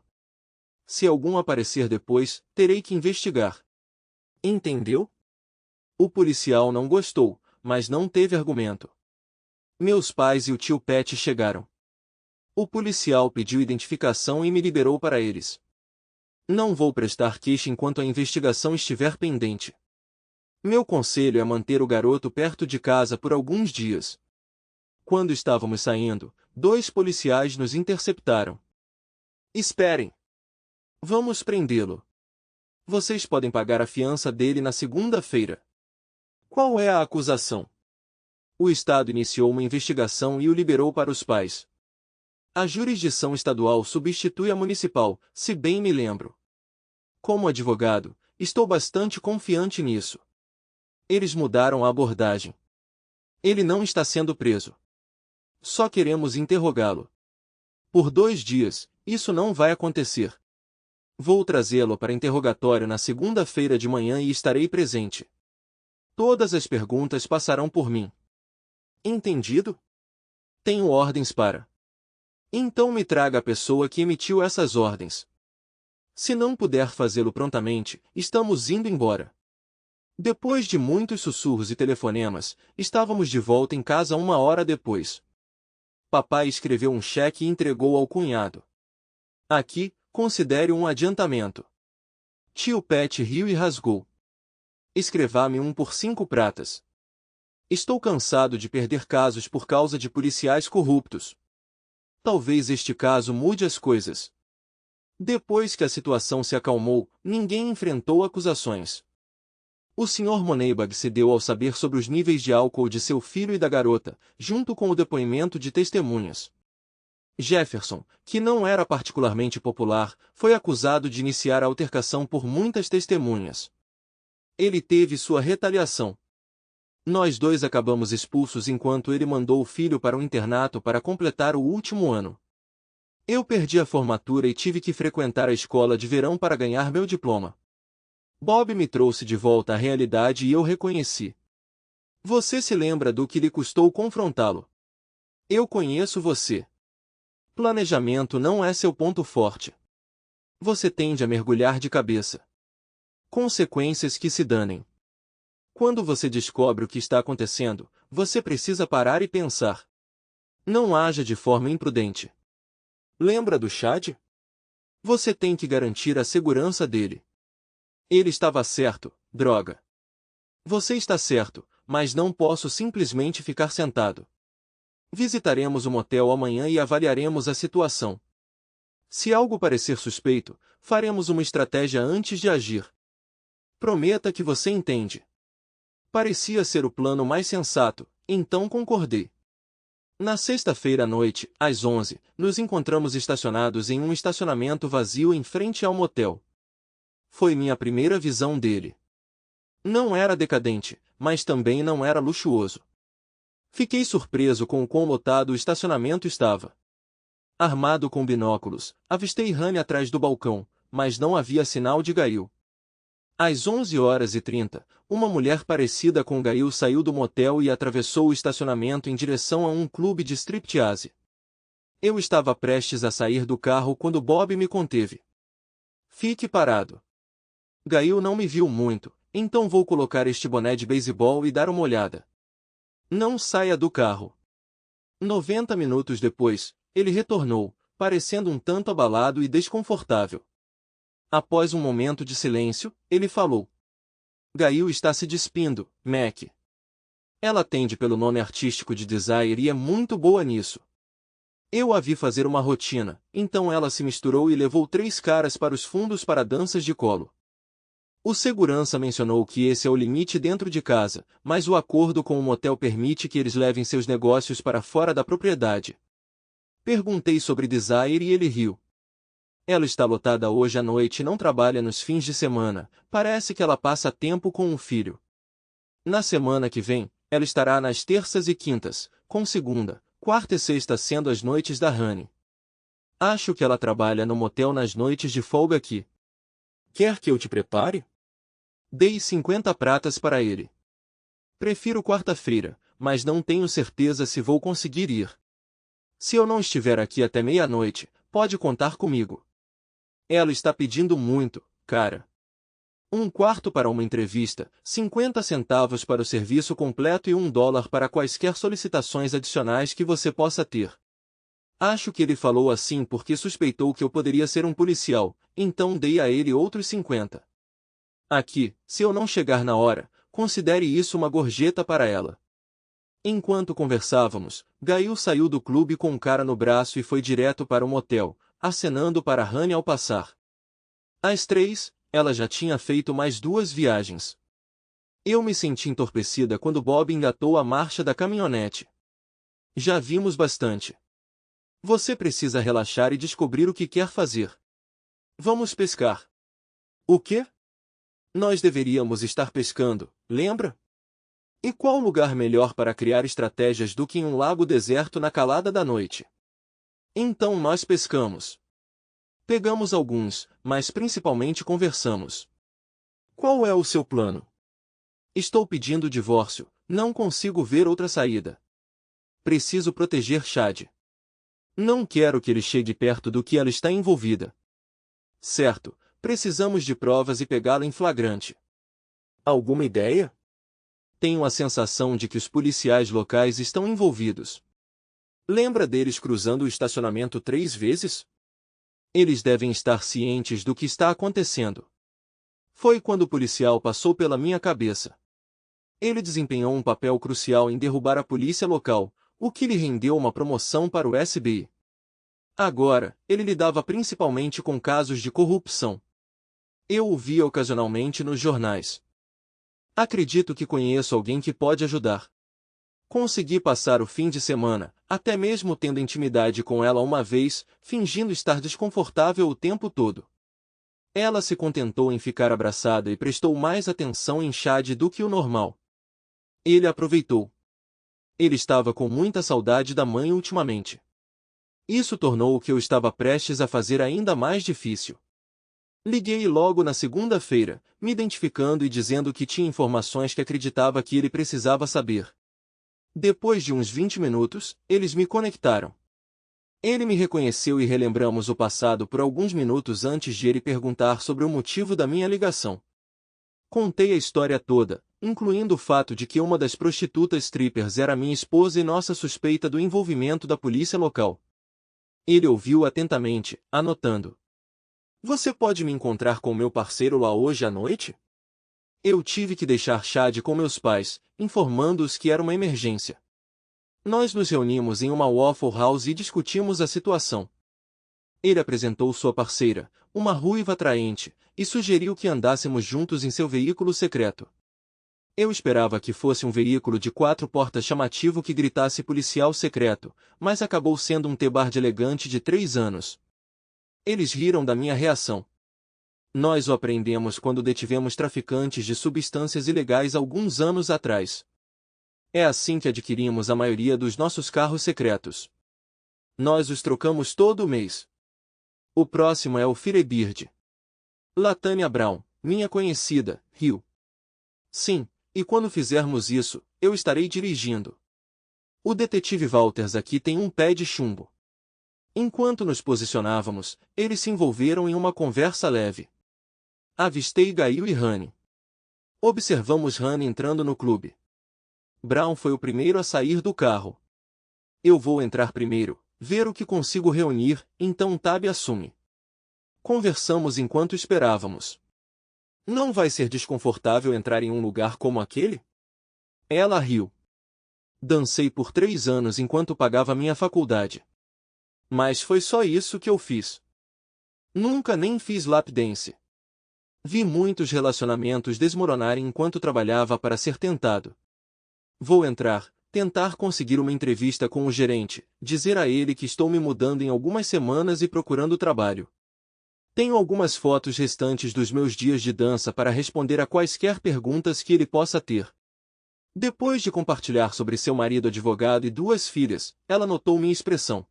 Se algum aparecer depois, terei que investigar. Entendeu? O policial não gostou, mas não teve argumento. Meus pais e o tio Pat chegaram. O policial pediu identificação e me liberou para eles. Não vou prestar queixa enquanto a investigação estiver pendente. Meu conselho é manter o garoto perto de casa por alguns dias. Quando estávamos saindo, 2 policiais nos interceptaram. Esperem! Vamos prendê-lo. Vocês podem pagar a fiança dele na segunda-feira. Qual é a acusação? O Estado iniciou uma investigação e o liberou para os pais. A jurisdição estadual substitui a municipal, se bem me lembro. Como advogado, estou bastante confiante nisso. Eles mudaram a abordagem. Ele não está sendo preso. Só queremos interrogá-lo. Por 2 dias, isso não vai acontecer. Vou trazê-lo para interrogatório na segunda-feira de manhã e estarei presente. Todas as perguntas passarão por mim. Entendido? Tenho ordens para. Então me traga a pessoa que emitiu essas ordens. Se não puder fazê-lo prontamente, estamos indo embora. Depois de muitos sussurros e telefonemas, estávamos de volta em casa 1 hora depois. Papai escreveu um cheque e entregou ao cunhado. Aqui, considere um adiantamento. Tio Pet riu e rasgou. Escreva-me um por 5 pratas. Estou cansado de perder casos por causa de policiais corruptos. Talvez este caso mude as coisas. Depois que a situação se acalmou, ninguém enfrentou acusações. O Sr. Moneybag cedeu ao saber sobre os níveis de álcool de seu filho e da garota, junto com o depoimento de testemunhas. Jefferson, que não era particularmente popular, foi acusado de iniciar a altercação por muitas testemunhas. Ele teve sua retaliação. Nós dois acabamos expulsos enquanto ele mandou o filho para o internato para completar o último ano. Eu perdi a formatura e tive que frequentar a escola de verão para ganhar meu diploma. Bob me trouxe de volta à realidade e eu reconheci. Você se lembra do que lhe custou confrontá-lo? Eu conheço você. Planejamento não é seu ponto forte. Você tende a mergulhar de cabeça. Consequências que se danem. Quando você descobre o que está acontecendo, você precisa parar e pensar. Não haja de forma imprudente. Lembra do Chad? Você tem que garantir a segurança dele. Ele estava certo, droga. Você está certo, mas não posso simplesmente ficar sentado. Visitaremos o motel amanhã e avaliaremos a situação. Se algo parecer suspeito, faremos uma estratégia antes de agir. Prometa que você entende. Parecia ser o plano mais sensato, então concordei. Na sexta-feira à noite, às 11, nos encontramos estacionados em um estacionamento vazio em frente ao motel. Foi minha primeira visão dele. Não era decadente, mas também não era luxuoso. Fiquei surpreso com o quão lotado o estacionamento estava. Armado com binóculos, avistei Rani atrás do balcão, mas não havia sinal de Gail. Às 11h30, uma mulher parecida com Gail saiu do motel e atravessou o estacionamento em direção a um clube de striptease. Eu estava prestes a sair do carro quando Bob me conteve. Fique parado. Gail não me viu muito, então vou colocar este boné de beisebol e dar uma olhada. Não saia do carro. 90 minutos depois, ele retornou, parecendo um tanto abalado e desconfortável. Após um momento de silêncio, ele falou. Gail está se despindo, Mac. Ela atende pelo nome artístico de Desire e é muito boa nisso. Eu a vi fazer uma rotina, então ela se misturou e levou 3 caras para os fundos para danças de colo. O segurança mencionou que esse é o limite dentro de casa, mas o acordo com o motel permite que eles levem seus negócios para fora da propriedade. Perguntei sobre Desire e ele riu. Ela está lotada hoje à noite e não trabalha nos fins de semana, parece que ela passa tempo com um filho. Na semana que vem, ela estará nas terças e quintas, com segunda, quarta e sexta sendo as noites da Honey. Acho que ela trabalha no motel nas noites de folga aqui. Quer que eu te prepare? Dei 50 pratas para ele. Prefiro quarta-feira, mas não tenho certeza se vou conseguir ir. Se eu não estiver aqui até meia-noite, pode contar comigo. Ela está pedindo muito, cara. 1 quarto para uma entrevista, 50 centavos para o serviço completo e $1 para quaisquer solicitações adicionais que você possa ter. Acho que ele falou assim porque suspeitou que eu poderia ser um policial, então dei a ele outros 50. Aqui, se eu não chegar na hora, considere isso uma gorjeta para ela. Enquanto conversávamos, Gail saiu do clube com um cara no braço e foi direto para o motel, acenando para Honey ao passar. Às 3, ela já tinha feito mais 2 viagens. Eu me senti entorpecida quando Bob engatou a marcha da caminhonete. Já vimos bastante. Você precisa relaxar e descobrir o que quer fazer. Vamos pescar. O quê? Nós deveríamos estar pescando, lembra? E qual lugar melhor para criar estratégias do que em um lago deserto na calada da noite? Então nós pescamos. Pegamos alguns, mas principalmente conversamos. Qual é o seu plano? Estou pedindo divórcio, não consigo ver outra saída. Preciso proteger Chad. Não quero que ele chegue perto do que ela está envolvida. Certo, precisamos de provas e pegá-la em flagrante. Alguma ideia? Tenho a sensação de que os policiais locais estão envolvidos. Lembra deles cruzando o estacionamento 3 vezes? Eles devem estar cientes do que está acontecendo. Foi quando o policial passou pela minha cabeça. Ele desempenhou um papel crucial em derrubar a polícia local, o que lhe rendeu uma promoção para o SBI. Agora, ele lidava principalmente com casos de corrupção. Eu o via ocasionalmente nos jornais. Acredito que conheço alguém que pode ajudar. Consegui passar o fim de semana, até mesmo tendo intimidade com ela uma vez, fingindo estar desconfortável o tempo todo. Ela se contentou em ficar abraçada e prestou mais atenção em Chad do que o normal. Ele aproveitou. Ele estava com muita saudade da mãe ultimamente. Isso tornou o que eu estava prestes a fazer ainda mais difícil. Liguei logo na segunda-feira, me identificando e dizendo que tinha informações que acreditava que ele precisava saber. Depois de uns 20 minutos, eles me conectaram. Ele me reconheceu e relembramos o passado por alguns minutos antes de ele perguntar sobre o motivo da minha ligação. Contei a história toda, incluindo o fato de que uma das prostitutas strippers era minha esposa e nossa suspeita do envolvimento da polícia local. Ele ouviu atentamente, anotando. Você pode me encontrar com meu parceiro lá hoje à noite? Eu tive que deixar Chad com meus pais, informando-os que era uma emergência. Nós nos reunimos em uma Waffle House e discutimos a situação. Ele apresentou sua parceira, uma ruiva atraente, e sugeriu que andássemos juntos em seu veículo secreto. Eu esperava que fosse um veículo de 4 portas chamativo que gritasse policial secreto, mas acabou sendo um T-Bard elegante de 3 anos. Eles riram da minha reação. Nós o apreendemos quando detivemos traficantes de substâncias ilegais alguns anos atrás. É assim que adquirimos a maioria dos nossos carros secretos. Nós os trocamos todo mês. O próximo é o Firebird. Latanya Brown, minha conhecida, riu. Sim, e quando fizermos isso, eu estarei dirigindo. O detetive Walters aqui tem um pé de chumbo. Enquanto nos posicionávamos, eles se envolveram em uma conversa leve. Avistei Gail e Honey. Observamos Honey entrando no clube. Brown foi o primeiro a sair do carro. Eu vou entrar primeiro, ver o que consigo reunir, então Tab assume. Conversamos enquanto esperávamos. Não vai ser desconfortável entrar em um lugar como aquele? Ela riu. Dancei por 3 anos enquanto pagava minha faculdade. Mas foi só isso que eu fiz. Nunca nem fiz lap dance. Vi muitos relacionamentos desmoronarem enquanto trabalhava para ser tentado. Vou entrar, tentar conseguir uma entrevista com o gerente, dizer a ele que estou me mudando em algumas semanas e procurando trabalho. Tenho algumas fotos restantes dos meus dias de dança para responder a quaisquer perguntas que ele possa ter. Depois de compartilhar sobre seu marido advogado e 2 filhas, ela notou minha expressão.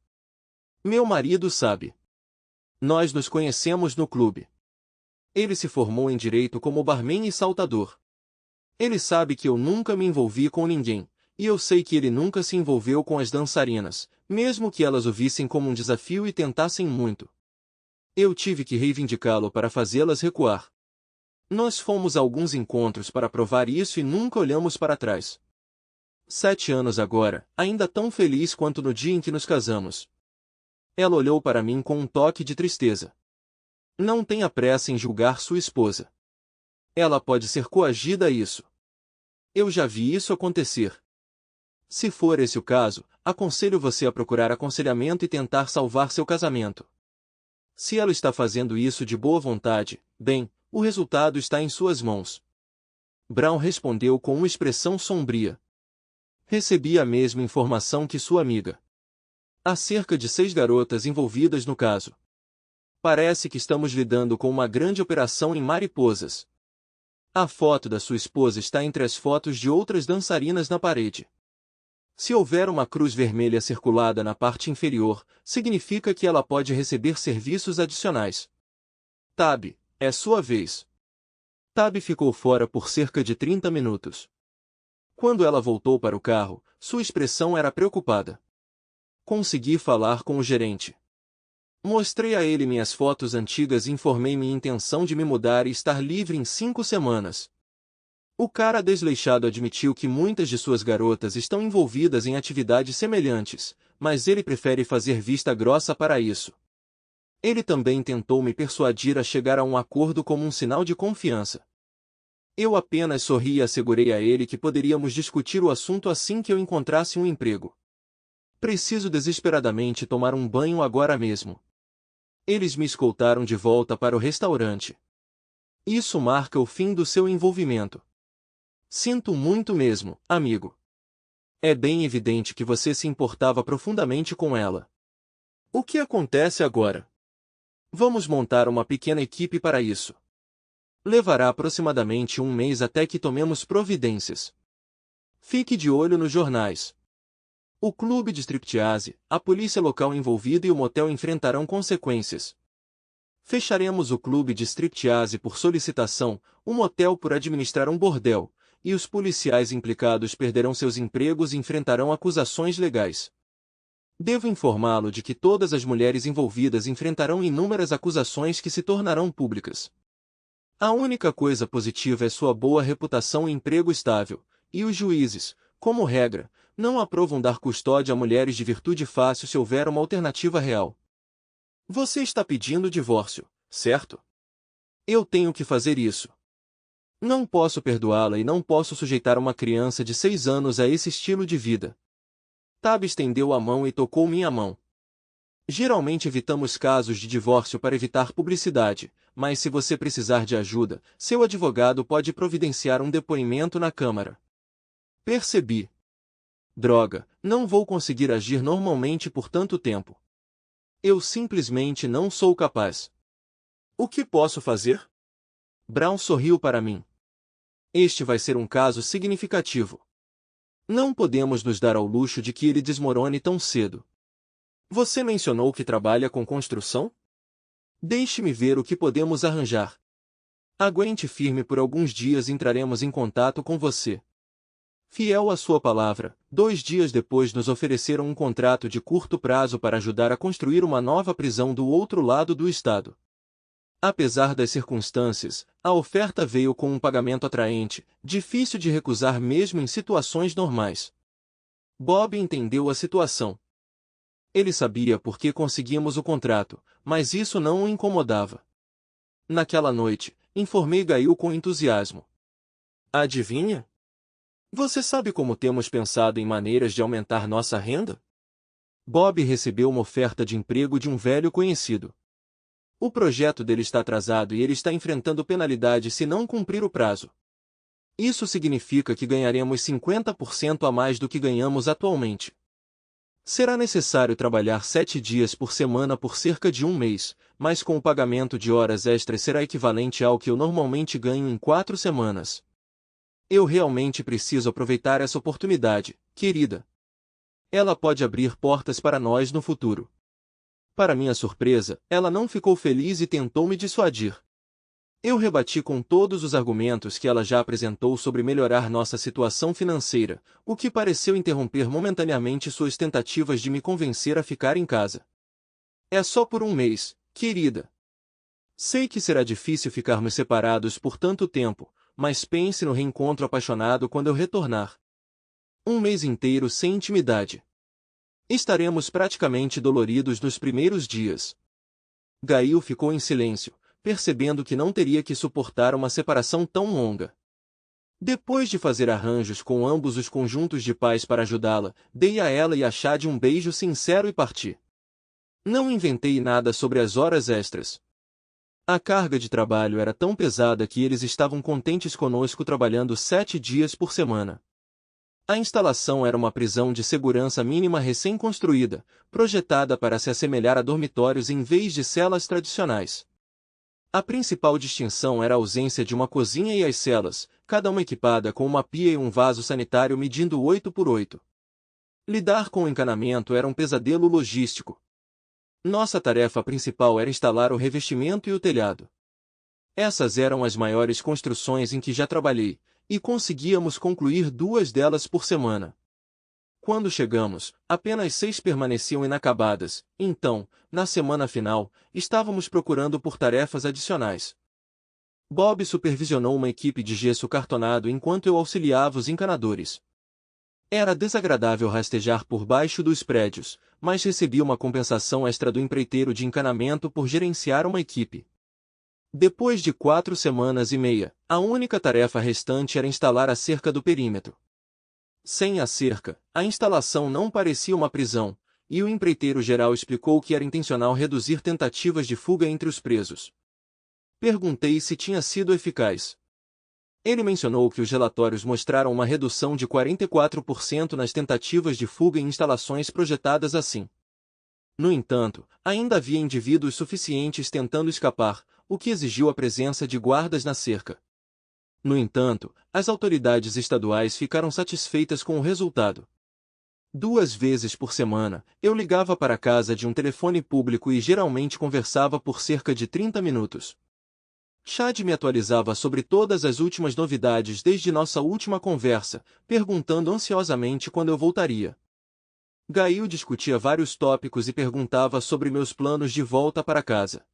Meu marido sabe. Nós nos conhecemos no clube. Ele se formou em direito como barman e saltador. Ele sabe que eu nunca me envolvi com ninguém, e eu sei que ele nunca se envolveu com as dançarinas, mesmo que elas o vissem como um desafio e tentassem muito. Eu tive que reivindicá-lo para fazê-las recuar. Nós fomos a alguns encontros para provar isso e nunca olhamos para trás. 7 anos agora, ainda tão feliz quanto no dia em que nos casamos. Ela olhou para mim com um toque de tristeza. Não tenha pressa em julgar sua esposa. Ela pode ser coagida a isso. Eu já vi isso acontecer. Se for esse o caso, aconselho você a procurar aconselhamento e tentar salvar seu casamento. Se ela está fazendo isso de boa vontade, bem, o resultado está em suas mãos. Brown respondeu com uma expressão sombria. Recebi a mesma informação que sua amiga. Há cerca de 6 garotas envolvidas no caso. Parece que estamos lidando com uma grande operação em mariposas. A foto da sua esposa está entre as fotos de outras dançarinas na parede. Se houver uma cruz vermelha circulada na parte inferior, significa que ela pode receber serviços adicionais. Tab, é sua vez. Tab ficou fora por cerca de 30 minutos. Quando ela voltou para o carro, sua expressão era preocupada. Consegui falar com o gerente. Mostrei a ele minhas fotos antigas e informei minha intenção de me mudar e estar livre em 5 semanas. O cara desleixado admitiu que muitas de suas garotas estão envolvidas em atividades semelhantes, mas ele prefere fazer vista grossa para isso. Ele também tentou me persuadir a chegar a um acordo como um sinal de confiança. Eu apenas sorri e assegurei a ele que poderíamos discutir o assunto assim que eu encontrasse um emprego. Preciso desesperadamente tomar um banho agora mesmo. Eles me escoltaram de volta para o restaurante. Isso marca o fim do seu envolvimento. Sinto muito mesmo, amigo. É bem evidente que você se importava profundamente com ela. O que acontece agora? Vamos montar uma pequena equipe para isso. Levará aproximadamente um mês até que tomemos providências. Fique de olho nos jornais. O clube de striptease, a polícia local envolvida e o motel enfrentarão consequências. Fecharemos o clube de striptease por solicitação, o motel por administrar um bordel, e os policiais implicados perderão seus empregos e enfrentarão acusações legais. Devo informá-lo de que todas as mulheres envolvidas enfrentarão inúmeras acusações que se tornarão públicas. A única coisa positiva é sua boa reputação e emprego estável, e os juízes, como regra, não aprovam dar custódia a mulheres de virtude fácil se houver uma alternativa real. Você está pedindo divórcio, certo? Eu tenho que fazer isso. Não posso perdoá-la e não posso sujeitar uma criança de 6 anos a esse estilo de vida. Tab estendeu a mão e tocou minha mão. Geralmente evitamos casos de divórcio para evitar publicidade, mas se você precisar de ajuda, seu advogado pode providenciar um depoimento na Câmara. Percebi. Droga, não vou conseguir agir normalmente por tanto tempo. Eu simplesmente não sou capaz. O que posso fazer? Brown sorriu para mim. Este vai ser um caso significativo. Não podemos nos dar ao luxo de que ele desmorone tão cedo. Você mencionou que trabalha com construção? Deixe-me ver o que podemos arranjar. Aguente firme por alguns dias e entraremos em contato com você. Fiel à sua palavra, 2 dias depois nos ofereceram um contrato de curto prazo para ajudar a construir uma nova prisão do outro lado do estado. Apesar das circunstâncias, a oferta veio com um pagamento atraente, difícil de recusar mesmo em situações normais. Bob entendeu a situação. Ele sabia por que conseguimos o contrato, mas isso não o incomodava. Naquela noite, informei Gail com entusiasmo. Adivinha? Você sabe como temos pensado em maneiras de aumentar nossa renda? Bob recebeu uma oferta de emprego de um velho conhecido. O projeto dele está atrasado e ele está enfrentando penalidade se não cumprir o prazo. Isso significa que ganharemos 50% a mais do que ganhamos atualmente. Será necessário trabalhar 7 dias por semana por cerca de um mês, mas com o pagamento de horas extras será equivalente ao que eu normalmente ganho em 4 semanas. Eu realmente preciso aproveitar essa oportunidade, querida. Ela pode abrir portas para nós no futuro. Para minha surpresa, ela não ficou feliz e tentou me dissuadir. Eu rebati com todos os argumentos que ela já apresentou sobre melhorar nossa situação financeira, o que pareceu interromper momentaneamente suas tentativas de me convencer a ficar em casa. É só por um mês, querida. Sei que será difícil ficarmos separados por tanto tempo, mas pense no reencontro apaixonado quando eu retornar. Um mês inteiro sem intimidade. Estaremos praticamente doloridos nos primeiros dias. Gail ficou em silêncio, percebendo que não teria que suportar uma separação tão longa. Depois de fazer arranjos com ambos os conjuntos de pais para ajudá-la, dei a ela e a Chad um beijo sincero e parti. Não inventei nada sobre as horas extras. A carga de trabalho era tão pesada que eles estavam contentes conosco trabalhando 7 dias por semana. A instalação era uma prisão de segurança mínima recém-construída, projetada para se assemelhar a dormitórios em vez de celas tradicionais. A principal distinção era a ausência de uma cozinha e as celas, cada uma equipada com uma pia e um vaso sanitário medindo 8 por 8. Lidar com o encanamento era um pesadelo logístico. Nossa tarefa principal era instalar o revestimento e o telhado. Essas eram as maiores construções em que já trabalhei, e conseguíamos concluir 2 delas por semana. Quando chegamos, apenas 6 permaneciam inacabadas, então, na semana final, estávamos procurando por tarefas adicionais. Bob supervisionou uma equipe de gesso cartonado enquanto eu auxiliava os encanadores. Era desagradável rastejar por baixo dos prédios, mas recebi uma compensação extra do empreiteiro de encanamento por gerenciar uma equipe. Depois de 4 semanas e meia, a única tarefa restante era instalar a cerca do perímetro. Sem a cerca, a instalação não parecia uma prisão, e o empreiteiro-geral explicou que era intencional reduzir tentativas de fuga entre os presos. Perguntei se tinha sido eficaz. Ele mencionou que os relatórios mostraram uma redução de 44% nas tentativas de fuga em instalações projetadas assim. No entanto, ainda havia indivíduos suficientes tentando escapar, o que exigiu a presença de guardas na cerca. No entanto, as autoridades estaduais ficaram satisfeitas com o resultado. 2 vezes por semana, eu ligava para a casa de um telefone público e geralmente conversava por cerca de 30 minutos. Chad me atualizava sobre todas as últimas novidades desde nossa última conversa, perguntando ansiosamente quando eu voltaria. Gail discutia vários tópicos e perguntava sobre meus planos de volta para casa.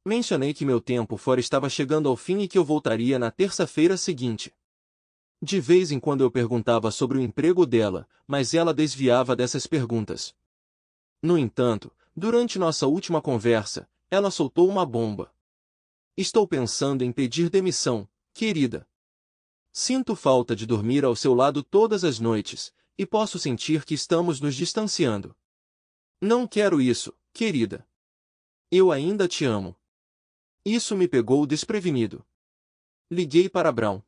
Mencionei que meu tempo fora estava chegando ao fim e que eu voltaria na terça-feira seguinte. De vez em quando eu perguntava sobre o emprego dela, mas ela desviava dessas perguntas. No entanto, durante nossa última conversa, ela soltou uma bomba. Estou pensando em pedir demissão, querida. Sinto falta de dormir ao seu lado todas as noites, e posso sentir que estamos nos distanciando. Não quero isso, querida. Eu ainda te amo. Isso me pegou desprevenido. Liguei para Brown.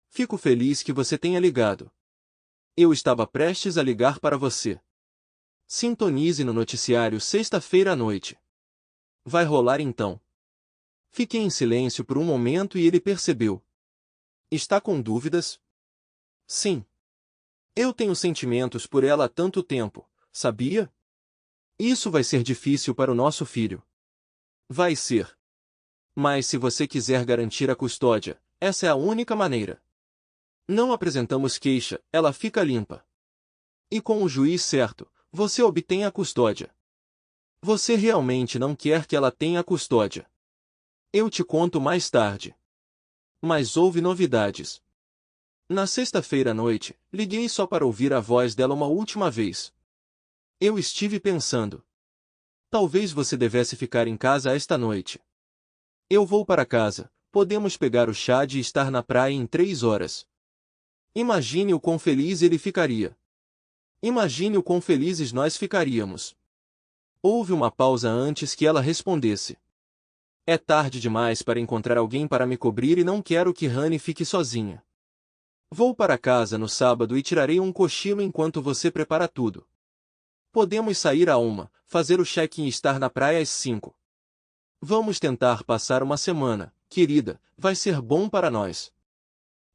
Fico feliz que você tenha ligado. Eu estava prestes a ligar para você. Sintonize no noticiário sexta-feira à noite. Vai rolar então. Fiquei em silêncio por um momento e ele percebeu. Está com dúvidas? Sim. Eu tenho sentimentos por ela há tanto tempo, sabia? Isso vai ser difícil para o nosso filho. Vai ser. Mas se você quiser garantir a custódia, essa é a única maneira. Não apresentamos queixa, ela fica limpa. E com o juiz certo, você obtém a custódia. Você realmente não quer que ela tenha a custódia. Eu te conto mais tarde. Mas houve novidades. Na sexta-feira à noite, liguei só para ouvir a voz dela uma última vez. Eu estive pensando. Talvez você devesse ficar em casa esta noite. Eu vou para casa, podemos pegar o Chad e estar na praia em 3 horas. Imagine o quão feliz ele ficaria. Imagine o quão felizes nós ficaríamos. Houve uma pausa antes que ela respondesse. É tarde demais para encontrar alguém para me cobrir e não quero que Honey fique sozinha. Vou para casa no sábado e tirarei um cochilo enquanto você prepara tudo. Podemos sair a 1, fazer o check-in e estar na praia às 5. Vamos tentar passar uma semana, querida, vai ser bom para nós.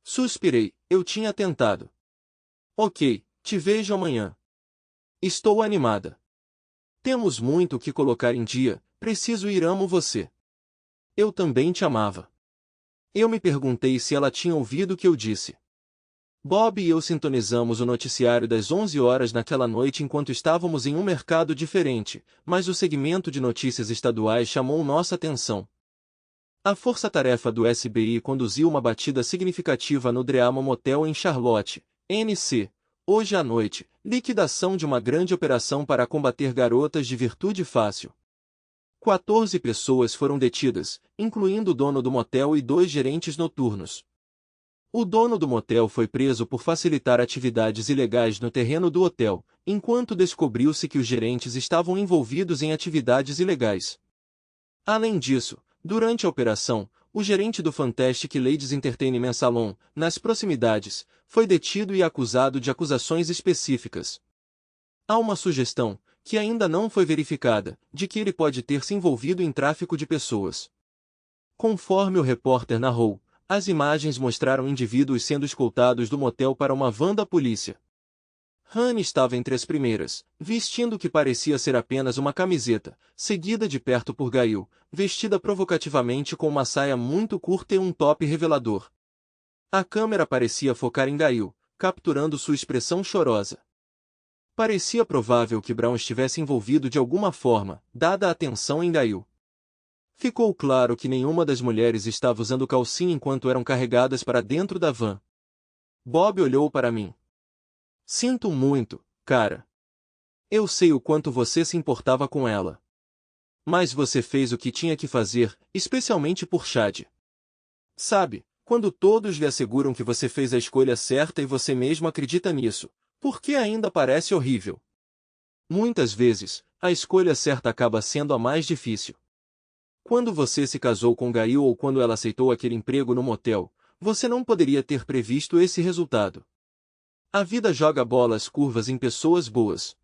Suspirei, eu tinha tentado. Ok, te vejo amanhã. Estou animada. Temos muito o que colocar em dia, preciso ir, amo você. Eu também te amava. Eu me perguntei se ela tinha ouvido o que eu disse. Bob e eu sintonizamos o noticiário das 11 horas naquela noite enquanto estávamos em um mercado diferente, mas o segmento de notícias estaduais chamou nossa atenção. A força-tarefa do SBI conduziu uma batida significativa no Dreamo Motel em Charlotte, NC. Hoje à noite, liquidação de uma grande operação para combater garotas de virtude fácil. 14 pessoas foram detidas, incluindo o dono do motel e 2 gerentes noturnos. O dono do motel foi preso por facilitar atividades ilegais no terreno do hotel, enquanto descobriu-se que os gerentes estavam envolvidos em atividades ilegais. Além disso, durante a operação, o gerente do Fantastic Ladies Entertainment Salon, nas proximidades, foi detido e acusado de acusações específicas. Há uma sugestão, que ainda não foi verificada, de que ele pode ter se envolvido em tráfico de pessoas. Conforme o repórter narrou, as imagens mostraram indivíduos sendo escoltados do motel para uma van da polícia. Honey estava entre as primeiras, vestindo o que parecia ser apenas uma camiseta, seguida de perto por Gail, vestida provocativamente com uma saia muito curta e um top revelador. A câmera parecia focar em Gail, capturando sua expressão chorosa. Parecia provável que Brown estivesse envolvido de alguma forma, dada a atenção em Gail. Ficou claro que nenhuma das mulheres estava usando calcinha enquanto eram carregadas para dentro da van. Bob olhou para mim. Sinto muito, cara. Eu sei o quanto você se importava com ela. Mas você fez o que tinha que fazer, especialmente por Chad. Sabe, quando todos lhe asseguram que você fez a escolha certa e você mesmo acredita nisso, por que ainda parece horrível? Muitas vezes, a escolha certa acaba sendo a mais difícil. Quando você se casou com Gail ou quando ela aceitou aquele emprego no motel, você não poderia ter previsto esse resultado. A vida joga bolas curvas em pessoas boas.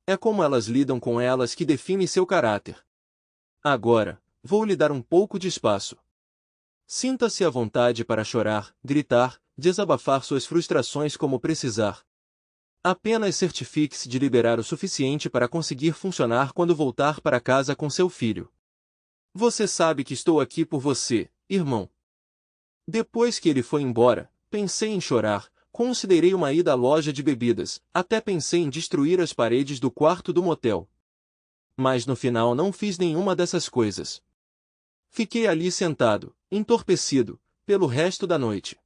É como elas lidam com elas que define seu caráter. Agora, vou lhe dar um pouco de espaço. Sinta-se à vontade para chorar, gritar, desabafar suas frustrações como precisar. Apenas certifique-se de liberar o suficiente para conseguir funcionar quando voltar para casa com seu filho. Você sabe que estou aqui por você, irmão. Depois que ele foi embora, pensei em chorar, considerei uma ida à loja de bebidas, até pensei em destruir as paredes do quarto do motel. Mas no final não fiz nenhuma dessas coisas. Fiquei ali sentado, entorpecido, pelo resto da noite.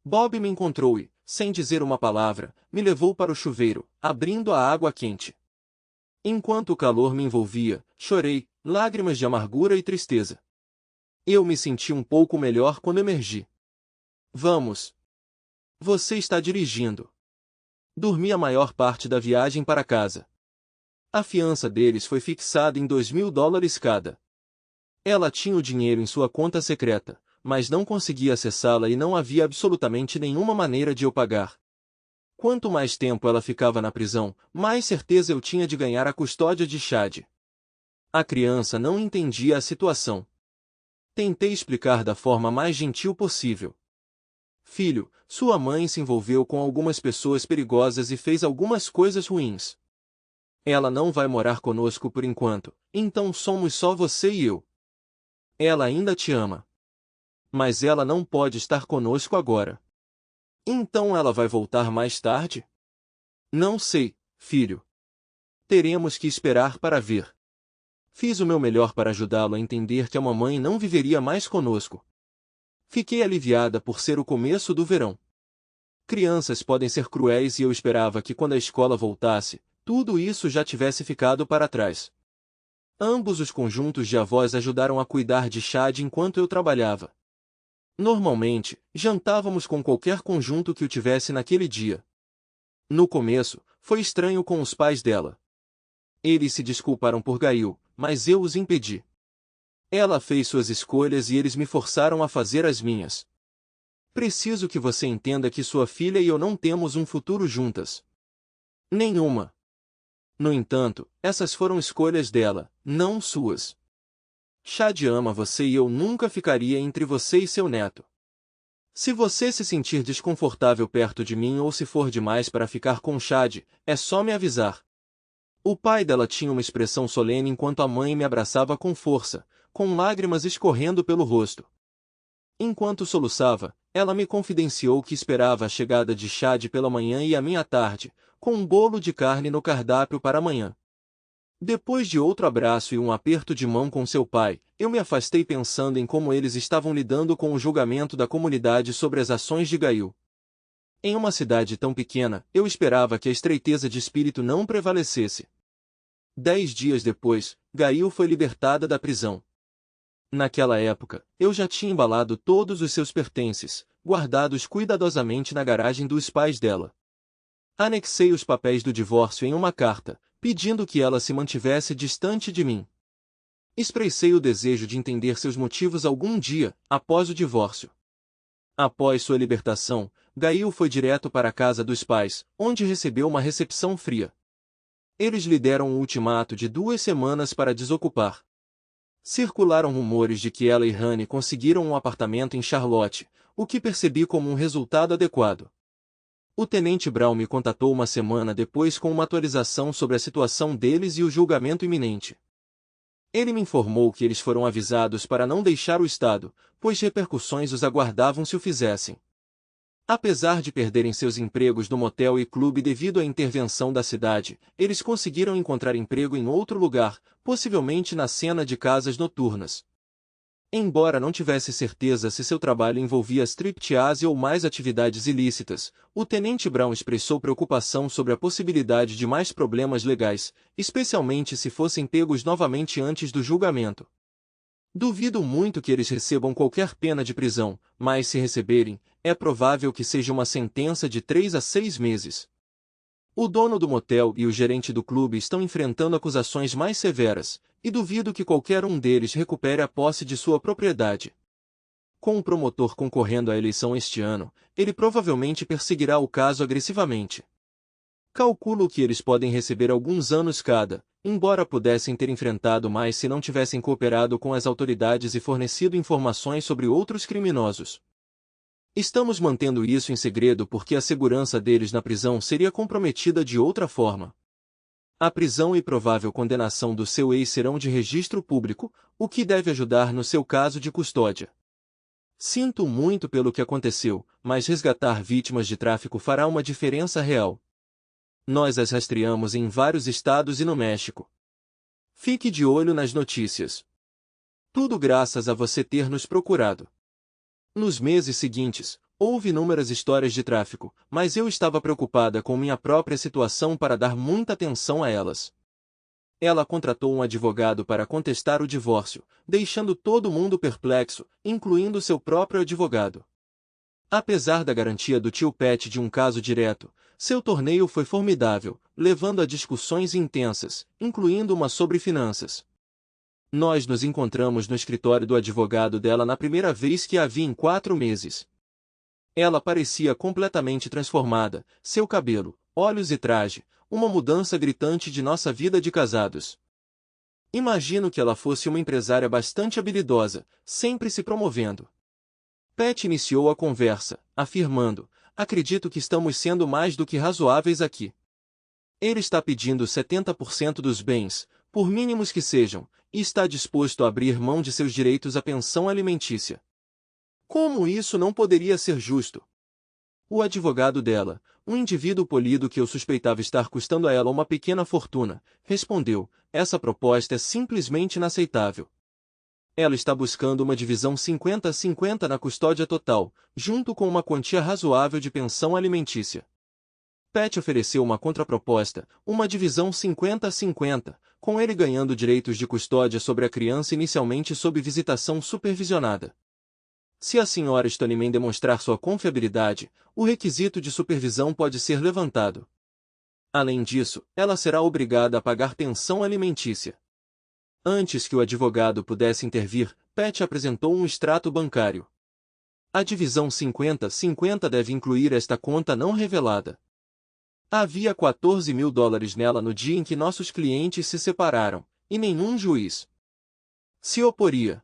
Bob me encontrou e, sem dizer uma palavra, me levou para o chuveiro, abrindo a água quente. Enquanto o calor me envolvia, chorei, lágrimas de amargura e tristeza. Eu me senti um pouco melhor quando emergi. Vamos. Você está dirigindo. Dormi a maior parte da viagem para casa. A fiança deles foi fixada em $2.000 cada. Ela tinha o dinheiro em sua conta secreta, mas não conseguia acessá-la e não havia absolutamente nenhuma maneira de eu pagar. Quanto mais tempo ela ficava na prisão, mais certeza eu tinha de ganhar a custódia de Chad. A criança não entendia a situação. Tentei explicar da forma mais gentil possível. Filho, sua mãe se envolveu com algumas pessoas perigosas e fez algumas coisas ruins. Ela não vai morar conosco por enquanto, então somos só você e eu. Ela ainda te ama. Mas ela não pode estar conosco agora. Então ela vai voltar mais tarde? Não sei, filho. Teremos que esperar para ver. Fiz o meu melhor para ajudá-lo a entender que a mamãe não viveria mais conosco. Fiquei aliviada por ser o começo do verão. Crianças podem ser cruéis e eu esperava que quando a escola voltasse, tudo isso já tivesse ficado para trás. Ambos os conjuntos de avós ajudaram a cuidar de Chad enquanto eu trabalhava. Normalmente, jantávamos com qualquer conjunto que o tivesse naquele dia. No começo, foi estranho com os pais dela. Eles se desculparam por Gail, mas eu os impedi. Ela fez suas escolhas e eles me forçaram a fazer as minhas. Preciso que você entenda que sua filha e eu não temos um futuro juntas. Nenhuma. No entanto, essas foram escolhas dela, não suas. Chad ama você e eu nunca ficaria entre você e seu neto. Se você se sentir desconfortável perto de mim ou se for demais para ficar com Chad, é só me avisar. O pai dela tinha uma expressão solene enquanto a mãe me abraçava com força, com lágrimas escorrendo pelo rosto. Enquanto soluçava, ela me confidenciou que esperava a chegada de Chad pela manhã e a minha tarde, com um bolo de carne no cardápio para amanhã. Depois de outro abraço e um aperto de mão com seu pai, eu me afastei pensando em como eles estavam lidando com o julgamento da comunidade sobre as ações de Gail. Em uma cidade tão pequena, eu esperava que a estreiteza de espírito não prevalecesse. 10 dias depois, Gail foi libertada da prisão. Naquela época, eu já tinha embalado todos os seus pertences, guardados cuidadosamente na garagem dos pais dela. Anexei os papéis do divórcio em uma carta, pedindo que ela se mantivesse distante de mim. Expressei o desejo de entender seus motivos algum dia, após o divórcio. Após sua libertação, Gail foi direto para a casa dos pais, onde recebeu uma recepção fria. Eles lhe deram um ultimato de 2 semanas para desocupar. Circularam rumores de que ela e Honey conseguiram um apartamento em Charlotte, o que percebi como um resultado adequado. O tenente Brown me contatou uma semana depois com uma atualização sobre a situação deles e o julgamento iminente. Ele me informou que eles foram avisados para não deixar o estado, pois repercussões os aguardavam se o fizessem. Apesar de perderem seus empregos no motel e clube devido à intervenção da cidade, eles conseguiram encontrar emprego em outro lugar, possivelmente na cena de casas noturnas. Embora não tivesse certeza se seu trabalho envolvia striptease ou mais atividades ilícitas, o tenente Brown expressou preocupação sobre a possibilidade de mais problemas legais, especialmente se fossem pegos novamente antes do julgamento. Duvido muito que eles recebam qualquer pena de prisão, mas se receberem, é provável que seja uma sentença de 3 a 6 meses. O dono do motel e o gerente do clube estão enfrentando acusações mais severas, e duvido que qualquer um deles recupere a posse de sua propriedade. Com o promotor concorrendo à eleição este ano, ele provavelmente perseguirá o caso agressivamente. Calculo que eles podem receber alguns anos cada, embora pudessem ter enfrentado mais se não tivessem cooperado com as autoridades e fornecido informações sobre outros criminosos. Estamos mantendo isso em segredo porque a segurança deles na prisão seria comprometida de outra forma. A prisão e provável condenação do seu ex serão de registro público, o que deve ajudar no seu caso de custódia. Sinto muito pelo que aconteceu, mas resgatar vítimas de tráfico fará uma diferença real. Nós as rastreamos em vários estados e no México. Fique de olho nas notícias. Tudo graças a você ter nos procurado. Nos meses seguintes, houve inúmeras histórias de tráfico, mas eu estava preocupada com minha própria situação para dar muita atenção a elas. Ela contratou um advogado para contestar o divórcio, deixando todo mundo perplexo, incluindo seu próprio advogado. Apesar da garantia do tio Pat de um caso direto, seu torneio foi formidável, levando a discussões intensas, incluindo uma sobre finanças. Nós nos encontramos no escritório do advogado dela na primeira vez que a vi em 4 meses. Ela parecia completamente transformada, seu cabelo, olhos e traje, uma mudança gritante de nossa vida de casados. Imagino que ela fosse uma empresária bastante habilidosa, sempre se promovendo. Pat iniciou a conversa, afirmando: acredito que estamos sendo mais do que razoáveis aqui. Ele está pedindo 70% dos bens, por mínimos que sejam, e está disposto a abrir mão de seus direitos à pensão alimentícia. Como isso não poderia ser justo? O advogado dela, um indivíduo polido que eu suspeitava estar custando a ela uma pequena fortuna, respondeu: essa proposta é simplesmente inaceitável. Ela está buscando uma divisão 50-50 na custódia total, junto com uma quantia razoável de pensão alimentícia. Pat ofereceu uma contraproposta, uma divisão 50-50, com ele ganhando direitos de custódia sobre a criança inicialmente sob visitação supervisionada. Se a Sra. Stoneman demonstrar sua confiabilidade, o requisito de supervisão pode ser levantado. Além disso, ela será obrigada a pagar pensão alimentícia. Antes que o advogado pudesse intervir, Pat apresentou um extrato bancário. A divisão 50-50 deve incluir esta conta não revelada. Havia $14.000 nela no dia em que nossos clientes se separaram, e nenhum juiz se oporia.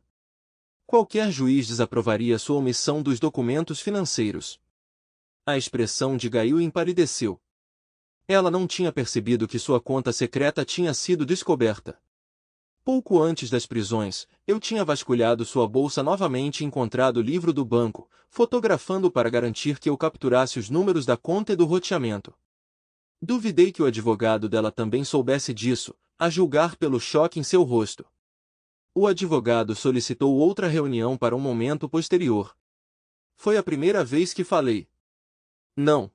Qualquer juiz desaprovaria sua omissão dos documentos financeiros. A expressão de Gail empalideceu. Ela não tinha percebido que sua conta secreta tinha sido descoberta. Pouco antes das prisões, eu tinha vasculhado sua bolsa novamente e encontrado o livro do banco, fotografando para garantir que eu capturasse os números da conta e do roteamento. Duvidei que o advogado dela também soubesse disso, a julgar pelo choque em seu rosto. O advogado solicitou outra reunião para um momento posterior. Foi a primeira vez que falei. Não.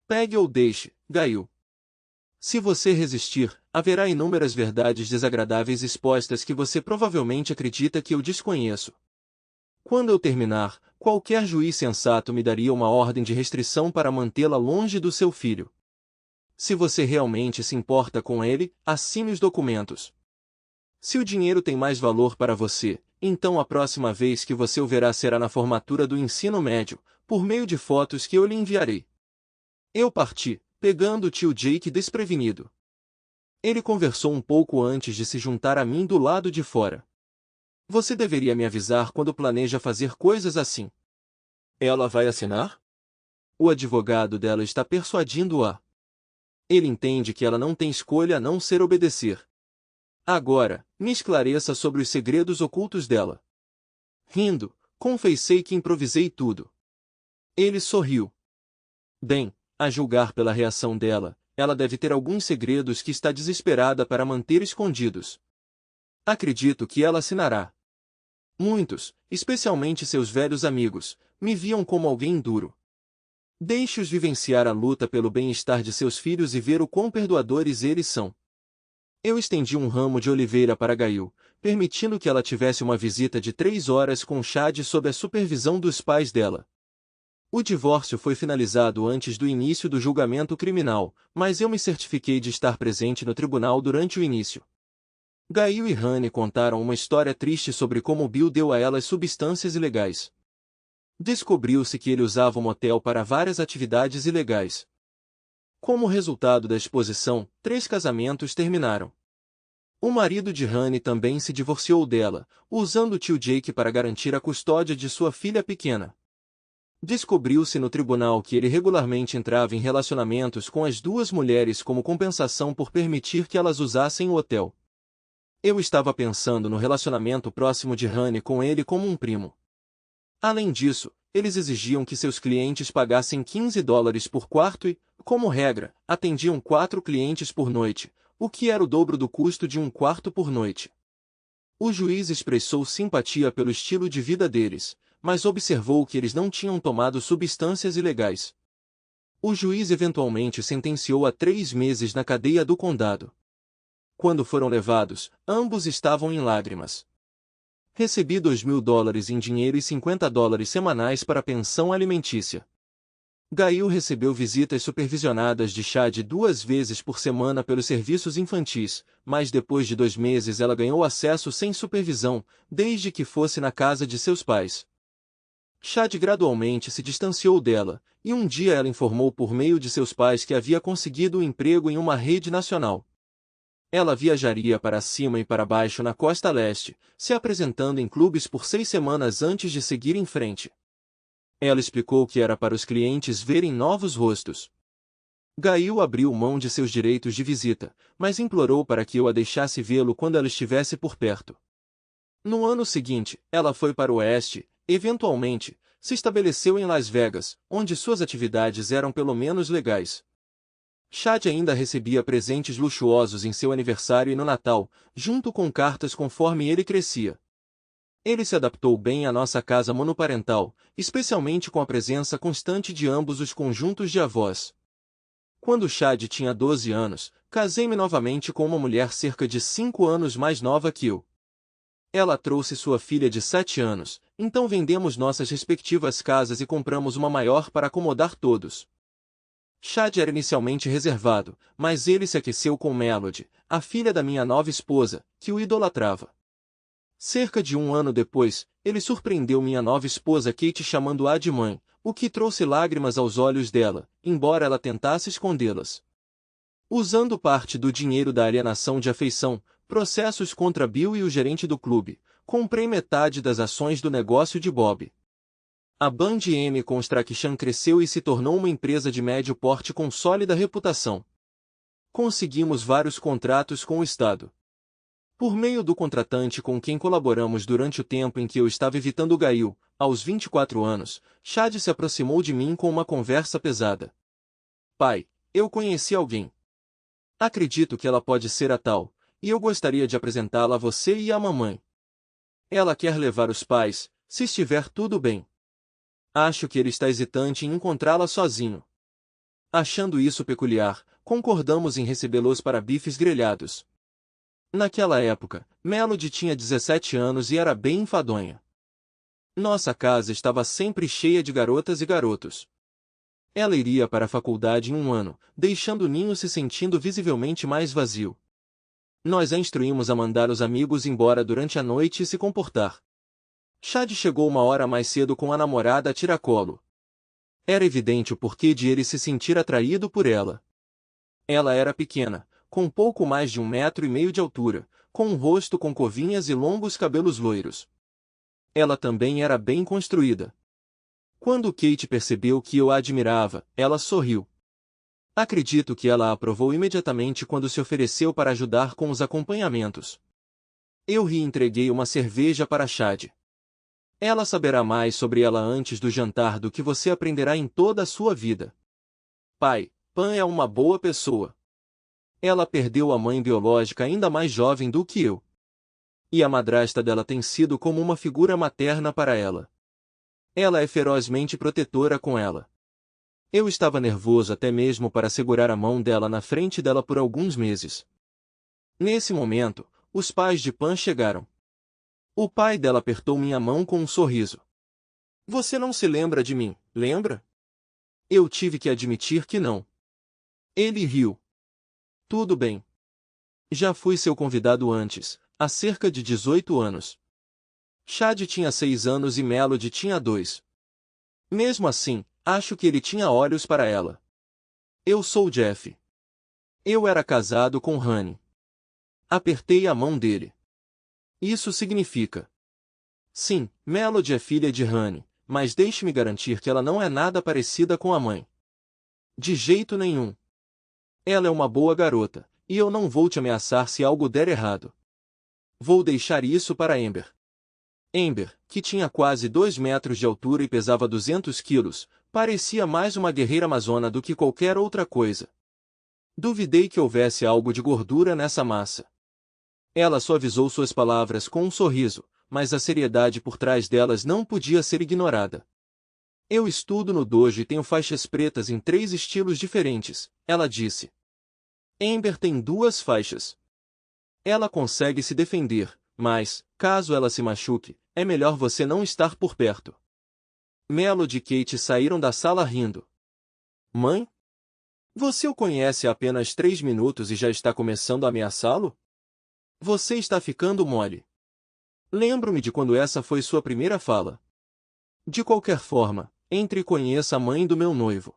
Pegue ou deixe, Gail. Se você resistir, haverá inúmeras verdades desagradáveis expostas que você provavelmente acredita que eu desconheço. Quando eu terminar, qualquer juiz sensato me daria uma ordem de restrição para mantê-la longe do seu filho. Se você realmente se importa com ele, assine os documentos. Se o dinheiro tem mais valor para você, então a próxima vez que você o verá será na formatura do ensino médio, por meio de fotos que eu lhe enviarei. Eu parti, pegando o tio Jake desprevenido. Ele conversou um pouco antes de se juntar a mim do lado de fora. Você deveria me avisar quando planeja fazer coisas assim. Ela vai assinar? O advogado dela está persuadindo-a. Ele entende que ela não tem escolha a não ser obedecer. Agora, me esclareça sobre os segredos ocultos dela. Rindo, confessei que improvisei tudo. Ele sorriu. Bem, a julgar pela reação dela, ela deve ter alguns segredos que está desesperada para manter escondidos. Acredito que ela assinará. Muitos, especialmente seus velhos amigos, me viam como alguém duro. Deixe-os vivenciar a luta pelo bem-estar de seus filhos e ver o quão perdoadores eles são. Eu estendi um ramo de oliveira para Gail, permitindo que ela tivesse uma visita de 3 horas com Chad sob a supervisão dos pais dela. O divórcio foi finalizado antes do início do julgamento criminal, mas eu me certifiquei de estar presente no tribunal durante o início. Gail e Honey contaram uma história triste sobre como Bill deu a elas substâncias ilegais. Descobriu-se que ele usava o motel para várias atividades ilegais. Como resultado da exposição, 3 casamentos terminaram. O marido de Honey também se divorciou dela, usando o tio Jake para garantir a custódia de sua filha pequena. Descobriu-se no tribunal que ele regularmente entrava em relacionamentos com as 2 mulheres como compensação por permitir que elas usassem o hotel. Eu estava pensando no relacionamento próximo de Honey com ele como um primo. Além disso, eles exigiam que seus clientes pagassem $15 por quarto e, como regra, atendiam 4 clientes por noite, o que era o dobro do custo de um quarto por noite. O juiz expressou simpatia pelo estilo de vida deles, mas observou que eles não tinham tomado substâncias ilegais. O juiz eventualmente sentenciou a 3 meses na cadeia do condado. Quando foram levados, ambos estavam em lágrimas. Recebi $2.000 em dinheiro e $50 semanais para pensão alimentícia. Gail recebeu visitas supervisionadas de Chad 2 vezes por semana pelos serviços infantis, mas depois de 2 meses ela ganhou acesso sem supervisão, desde que fosse na casa de seus pais. Chad gradualmente se distanciou dela, e um dia ela informou por meio de seus pais que havia conseguido um emprego em uma rede nacional. Ela viajaria para cima e para baixo na costa leste, se apresentando em clubes por 6 semanas antes de seguir em frente. Ela explicou que era para os clientes verem novos rostos. Gail abriu mão de seus direitos de visita, mas implorou para que eu a deixasse vê-lo quando ela estivesse por perto. No ano seguinte, ela foi para o oeste, eventualmente, se estabeleceu em Las Vegas, onde suas atividades eram pelo menos legais. Chad ainda recebia presentes luxuosos em seu aniversário e no Natal, junto com cartas conforme ele crescia. Ele se adaptou bem à nossa casa monoparental, especialmente com a presença constante de ambos os conjuntos de avós. Quando Chad tinha 12 anos, casei-me novamente com uma mulher cerca de 5 anos mais nova que eu. Ela trouxe sua filha de 7 anos, então vendemos nossas respectivas casas e compramos uma maior para acomodar todos. Chad era inicialmente reservado, mas ele se aqueceu com Melody, a filha da minha nova esposa, que o idolatrava. Cerca de 1 ano depois, ele surpreendeu minha nova esposa Kate chamando-a de mãe, o que trouxe lágrimas aos olhos dela, embora ela tentasse escondê-las. Usando parte do dinheiro da alienação de afeição, processos contra Bill e o gerente do clube, comprei metade das ações do negócio de Bob. A Band M Construction cresceu e se tornou uma empresa de médio porte com sólida reputação. Conseguimos vários contratos com o Estado. Por meio do contratante com quem colaboramos durante o tempo em que eu estava evitando Gail, aos 24 anos, Chad se aproximou de mim com uma conversa pesada. Pai, eu conheci alguém. Acredito que ela pode ser a tal, e eu gostaria de apresentá-la a você e à mamãe. Ela quer levar os pais, se estiver tudo bem. Acho que ele está hesitante em encontrá-la sozinho. Achando isso peculiar, concordamos em recebê-los para bifes grelhados. Naquela época, Melody tinha 17 anos e era bem enfadonha. Nossa casa estava sempre cheia de garotas e garotos. Ela iria para a faculdade em 1 ano, deixando o ninho se sentindo visivelmente mais vazio. Nós a instruímos a mandar os amigos embora durante a noite e se comportar. Chad chegou 1 hora mais cedo com a namorada a tiracolo. Era evidente o porquê de ele se sentir atraído por ela. Ela era pequena, com pouco mais de 1,5 metros de altura, com um rosto com covinhas e longos cabelos loiros. Ela também era bem construída. Quando Kate percebeu que eu a admirava, ela sorriu. Acredito que ela a aprovou imediatamente quando se ofereceu para ajudar com os acompanhamentos. Eu ri e entreguei uma cerveja para Chad. Ela saberá mais sobre ela antes do jantar do que você aprenderá em toda a sua vida. Pai, Pam é uma boa pessoa. Ela perdeu a mãe biológica ainda mais jovem do que eu. E a madrasta dela tem sido como uma figura materna para ela. Ela é ferozmente protetora com ela. Eu estava nervoso até mesmo para segurar a mão dela na frente dela por alguns meses. Nesse momento, os pais de Pan chegaram. O pai dela apertou minha mão com um sorriso. Você não se lembra de mim, lembra? Eu tive que admitir que não. Ele riu. Tudo bem. Já fui seu convidado antes, há cerca de 18 anos. Chad tinha 6 anos e Melody tinha 2. Mesmo assim, acho que ele tinha olhos para ela. Eu sou Jeff. Eu era casado com Honey. Apertei a mão dele. Isso significa. Sim, Melody é filha de Honey, mas deixe-me garantir que ela não é nada parecida com a mãe. De jeito nenhum. Ela é uma boa garota, e eu não vou te ameaçar se algo der errado. Vou deixar isso para Amber. Amber, que tinha quase 2 metros de altura e pesava 200 quilos, parecia mais uma guerreira amazona do que qualquer outra coisa. Duvidei que houvesse algo de gordura nessa massa. Ela suavizou suas palavras com um sorriso, mas a seriedade por trás delas não podia ser ignorada. Eu estudo no dojo e tenho faixas pretas em 3 estilos diferentes, ela disse. Amber tem 2 faixas. Ela consegue se defender, mas, caso ela se machuque, é melhor você não estar por perto. Melody e Kate saíram da sala rindo. Mãe? Você o conhece há apenas 3 minutos e já está começando a ameaçá-lo? Você está ficando mole. Lembro-me de quando essa foi sua primeira fala. De qualquer forma, entre e conheça a mãe do meu noivo.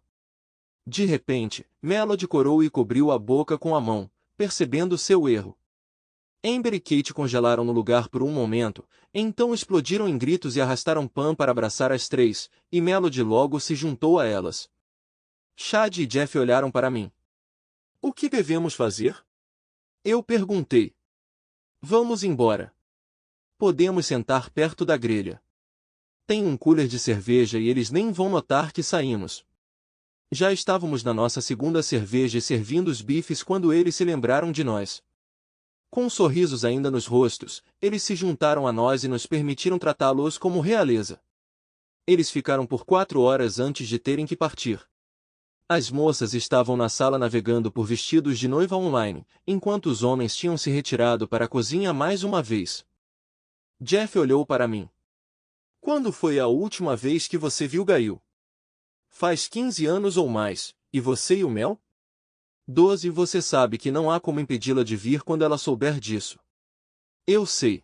De repente, Melody corou e cobriu a boca com a mão, percebendo seu erro. Amber e Kate congelaram no lugar por um momento, então explodiram em gritos e arrastaram Pan para abraçar as 3, e Melody logo se juntou a elas. Chad e Jeff olharam para mim. O que devemos fazer? Eu perguntei. Vamos embora. Podemos sentar perto da grelha. Tem um cooler de cerveja e eles nem vão notar que saímos. Já estávamos na nossa segunda cerveja e servindo os bifes quando eles se lembraram de nós. Com sorrisos ainda nos rostos, eles se juntaram a nós e nos permitiram tratá-los como realeza. Eles ficaram por 4 horas antes de terem que partir. As moças estavam na sala navegando por vestidos de noiva online, enquanto os homens tinham se retirado para a cozinha mais uma vez. Jeff olhou para mim. Quando foi a última vez que você viu Gail? Faz 15 anos ou mais, e você e o Mel? 12. Você sabe que não há como impedi-la de vir quando ela souber disso. Eu sei.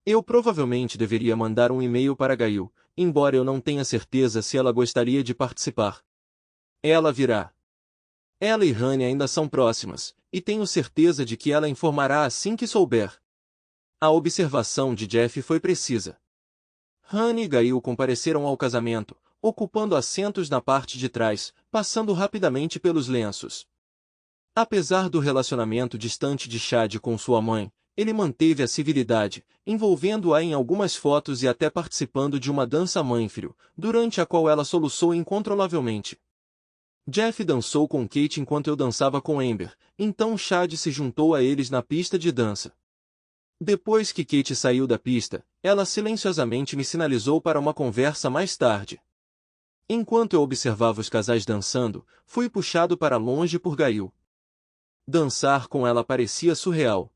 Eu provavelmente deveria mandar um e-mail para Gail, embora eu não tenha certeza se ela gostaria de participar. Ela virá. Ela e Honey ainda são próximas, e tenho certeza de que ela informará assim que souber. A observação de Jeff foi precisa. Honey e Gail compareceram ao casamento, ocupando assentos na parte de trás, passando rapidamente pelos lenços. Apesar do relacionamento distante de Chad com sua mãe, ele manteve a civilidade, envolvendo-a em algumas fotos e até participando de uma dança mãe-filho, durante a qual ela soluçou incontrolavelmente. Jeff dançou com Kate enquanto eu dançava com Amber, então Chad se juntou a eles na pista de dança. Depois que Kate saiu da pista, ela silenciosamente me sinalizou para uma conversa mais tarde. Enquanto eu observava os casais dançando, fui puxado para longe por Gail. Dançar com ela parecia surreal.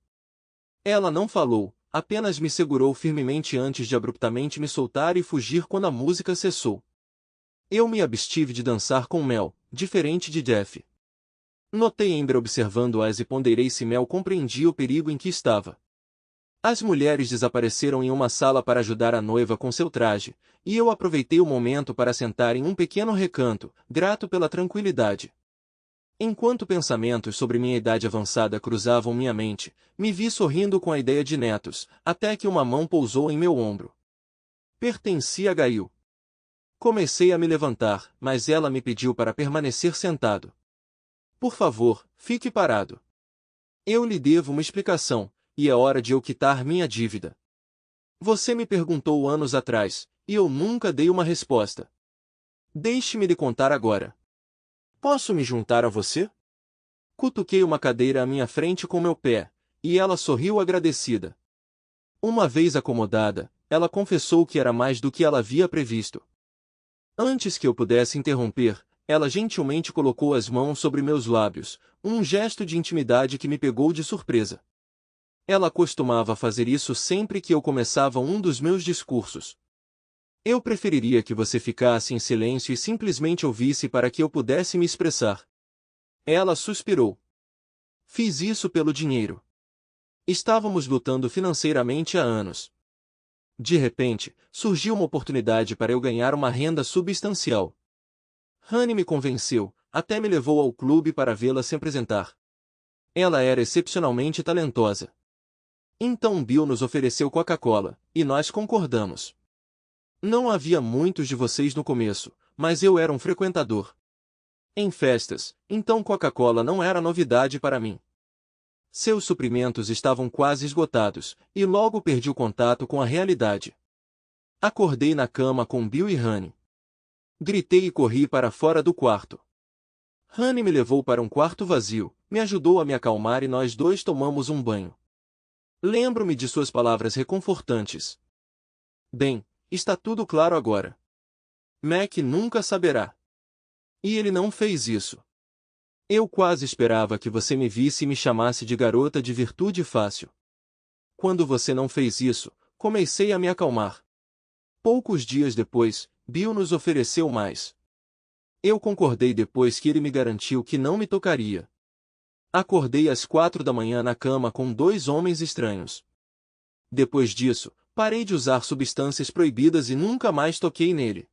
Ela não falou, apenas me segurou firmemente antes de abruptamente me soltar e fugir quando a música cessou. Eu me abstive de dançar com Mel, diferente de Jeff. Notei Amber observando-as e ponderei se Mel compreendia o perigo em que estava. As mulheres desapareceram em uma sala para ajudar a noiva com seu traje, e eu aproveitei o momento para sentar em um pequeno recanto, grato pela tranquilidade. Enquanto pensamentos sobre minha idade avançada cruzavam minha mente, me vi sorrindo com a ideia de netos, até que uma mão pousou em meu ombro. Pertencia a Gail. Comecei a me levantar, mas ela me pediu para permanecer sentado. Por favor, fique parado. Eu lhe devo uma explicação, e é hora de eu quitar minha dívida. Você me perguntou anos atrás, e eu nunca dei uma resposta. Deixe-me lhe contar agora. Posso me juntar a você? Cutuquei uma cadeira à minha frente com meu pé, e ela sorriu agradecida. Uma vez acomodada, ela confessou que era mais do que ela havia previsto. Antes que eu pudesse interromper, ela gentilmente colocou as mãos sobre meus lábios, um gesto de intimidade que me pegou de surpresa. Ela costumava fazer isso sempre que eu começava um dos meus discursos. Eu preferiria que você ficasse em silêncio e simplesmente ouvisse para que eu pudesse me expressar. Ela suspirou. Fiz isso pelo dinheiro. Estávamos lutando financeiramente há anos. De repente, surgiu uma oportunidade para eu ganhar uma renda substancial. Honey me convenceu, até me levou ao clube para vê-la se apresentar. Ela era excepcionalmente talentosa. Então Bill nos ofereceu Coca-Cola, e nós concordamos. Não havia muitos de vocês no começo, mas eu era um frequentador. Em festas, então Coca-Cola não era novidade para mim. Seus suprimentos estavam quase esgotados, e logo perdi o contato com a realidade. Acordei na cama com Bill e Honey. Gritei e corri para fora do quarto. Honey me levou para um quarto vazio, me ajudou a me acalmar e nós dois tomamos um banho. Lembro-me de suas palavras reconfortantes. Bem, está tudo claro agora. Mac nunca saberá. E ele não fez isso. Eu quase esperava que você me visse e me chamasse de garota de virtude fácil. Quando você não fez isso, comecei a me acalmar. Poucos dias depois, Bill nos ofereceu mais. Eu concordei depois que ele me garantiu que não me tocaria. Acordei às 4 da manhã na cama com dois homens estranhos. Depois disso, parei de usar substâncias proibidas e nunca mais toquei nele.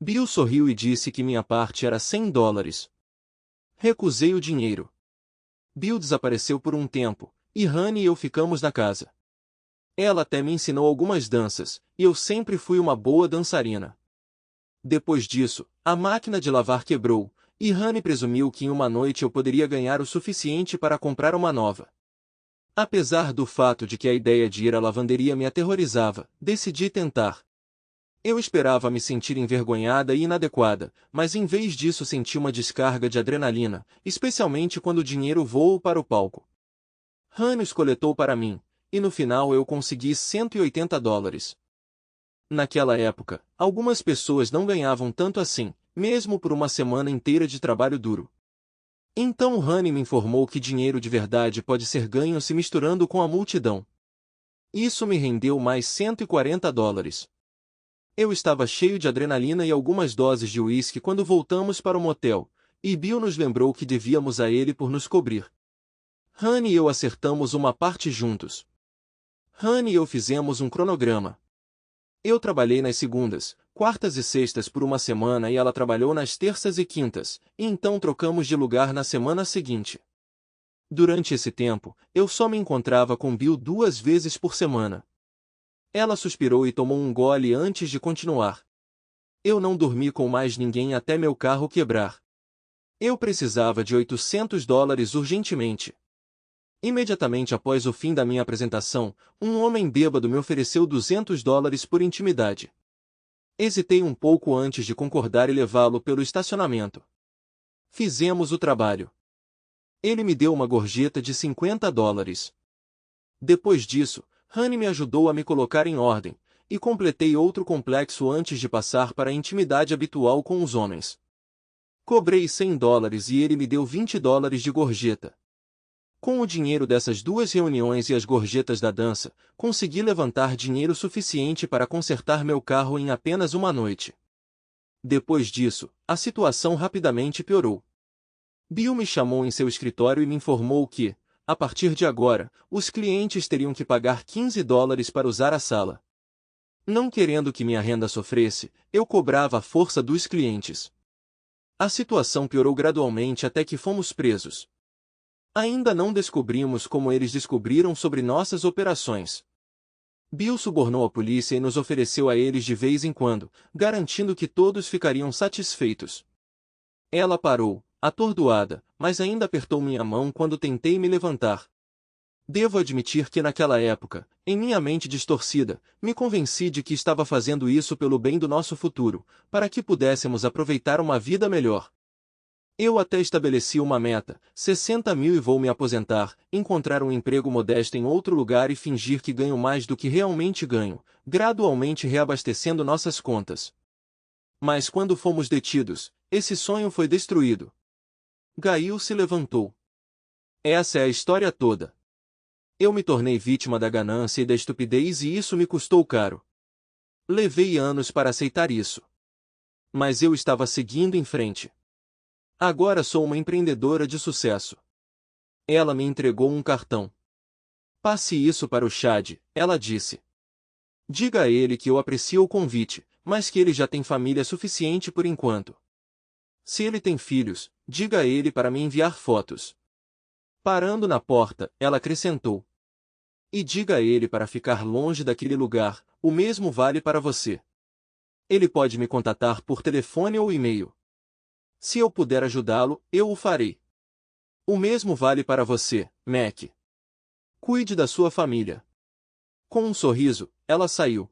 Bill sorriu e disse que minha parte era $100. Recusei o dinheiro. Bill desapareceu por um tempo, e Honey e eu ficamos na casa. Ela até me ensinou algumas danças, e eu sempre fui uma boa dançarina. Depois disso, a máquina de lavar quebrou, e Honey presumiu que em uma noite eu poderia ganhar o suficiente para comprar uma nova. Apesar do fato de que a ideia de ir à lavanderia me aterrorizava, decidi tentar. Eu esperava me sentir envergonhada e inadequada, mas em vez disso senti uma descarga de adrenalina, especialmente quando o dinheiro voou para o palco. Honey os coletou para mim, e no final eu consegui $180. Naquela época, algumas pessoas não ganhavam tanto assim, mesmo por uma semana inteira de trabalho duro. Então Honey me informou que dinheiro de verdade pode ser ganho se misturando com a multidão. Isso me rendeu mais $140. Eu estava cheio de adrenalina e algumas doses de uísque quando voltamos para o motel, e Bill nos lembrou que devíamos a ele por nos cobrir. Honey e eu acertamos uma parte juntos. Honey e eu fizemos um cronograma. Eu trabalhei nas segundas, quartas e sextas por uma semana e ela trabalhou nas terças e quintas, e então trocamos de lugar na semana seguinte. Durante esse tempo, eu só me encontrava com Bill 2 vezes por semana. Ela suspirou e tomou um gole antes de continuar. Eu não dormi com mais ninguém até meu carro quebrar. Eu precisava de $800 urgentemente. Imediatamente após o fim da minha apresentação, um homem bêbado me ofereceu $200 por intimidade. Hesitei um pouco antes de concordar e levá-lo pelo estacionamento. Fizemos o trabalho. Ele me deu uma gorjeta de $50. Depois disso, Honey me ajudou a me colocar em ordem, e completei outro complexo antes de passar para a intimidade habitual com os homens. Cobrei $100 e ele me deu $20 de gorjeta. Com o dinheiro dessas duas reuniões e as gorjetas da dança, consegui levantar dinheiro suficiente para consertar meu carro em apenas uma noite. Depois disso, a situação rapidamente piorou. Bill me chamou em seu escritório e me informou que, a partir de agora, os clientes teriam que pagar $15 para usar a sala. Não querendo que minha renda sofresse, eu cobrava a força dos clientes. A situação piorou gradualmente até que fomos presos. Ainda não descobrimos como eles descobriram sobre nossas operações. Bill subornou a polícia e nos ofereceu a eles de vez em quando, garantindo que todos ficariam satisfeitos. Ela parou, atordoada, mas ainda apertou minha mão quando tentei me levantar. Devo admitir que naquela época, em minha mente distorcida, me convenci de que estava fazendo isso pelo bem do nosso futuro, para que pudéssemos aproveitar uma vida melhor. Eu até estabeleci uma meta, 60 mil e vou me aposentar, encontrar um emprego modesto em outro lugar e fingir que ganho mais do que realmente ganho, gradualmente reabastecendo nossas contas. Mas quando fomos detidos, esse sonho foi destruído. Gail se levantou. Essa é a história toda. Eu me tornei vítima da ganância e da estupidez e isso me custou caro. Levei anos para aceitar isso. Mas eu estava seguindo em frente. Agora sou uma empreendedora de sucesso. Ela me entregou um cartão. Passe isso para o Chad, ela disse. Diga a ele que eu aprecio o convite, mas que ele já tem família suficiente por enquanto. Se ele tem filhos, diga a ele para me enviar fotos. Parando na porta, ela acrescentou. E diga a ele para ficar longe daquele lugar, o mesmo vale para você. Ele pode me contatar por telefone ou e-mail. Se eu puder ajudá-lo, eu o farei. O mesmo vale para você, Mac. Cuide da sua família. Com um sorriso, ela saiu.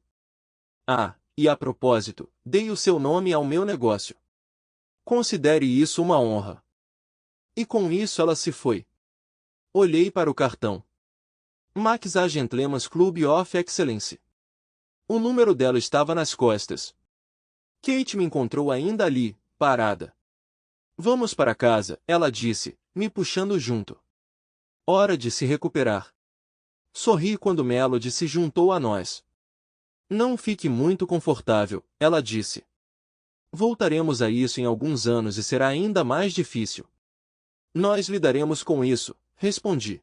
Ah, e a propósito, dei o seu nome ao meu negócio. Considere isso uma honra. E com isso ela se foi. Olhei para o cartão. Max A Gentleman's Club of Excellence. O número dela estava nas costas. Kate me encontrou ainda ali, parada. Vamos para casa, ela disse, me puxando junto. Hora de se recuperar. Sorri quando Melody se juntou a nós. Não fique muito confortável, ela disse. Voltaremos a isso em alguns anos e será ainda mais difícil. Nós lidaremos com isso, respondi.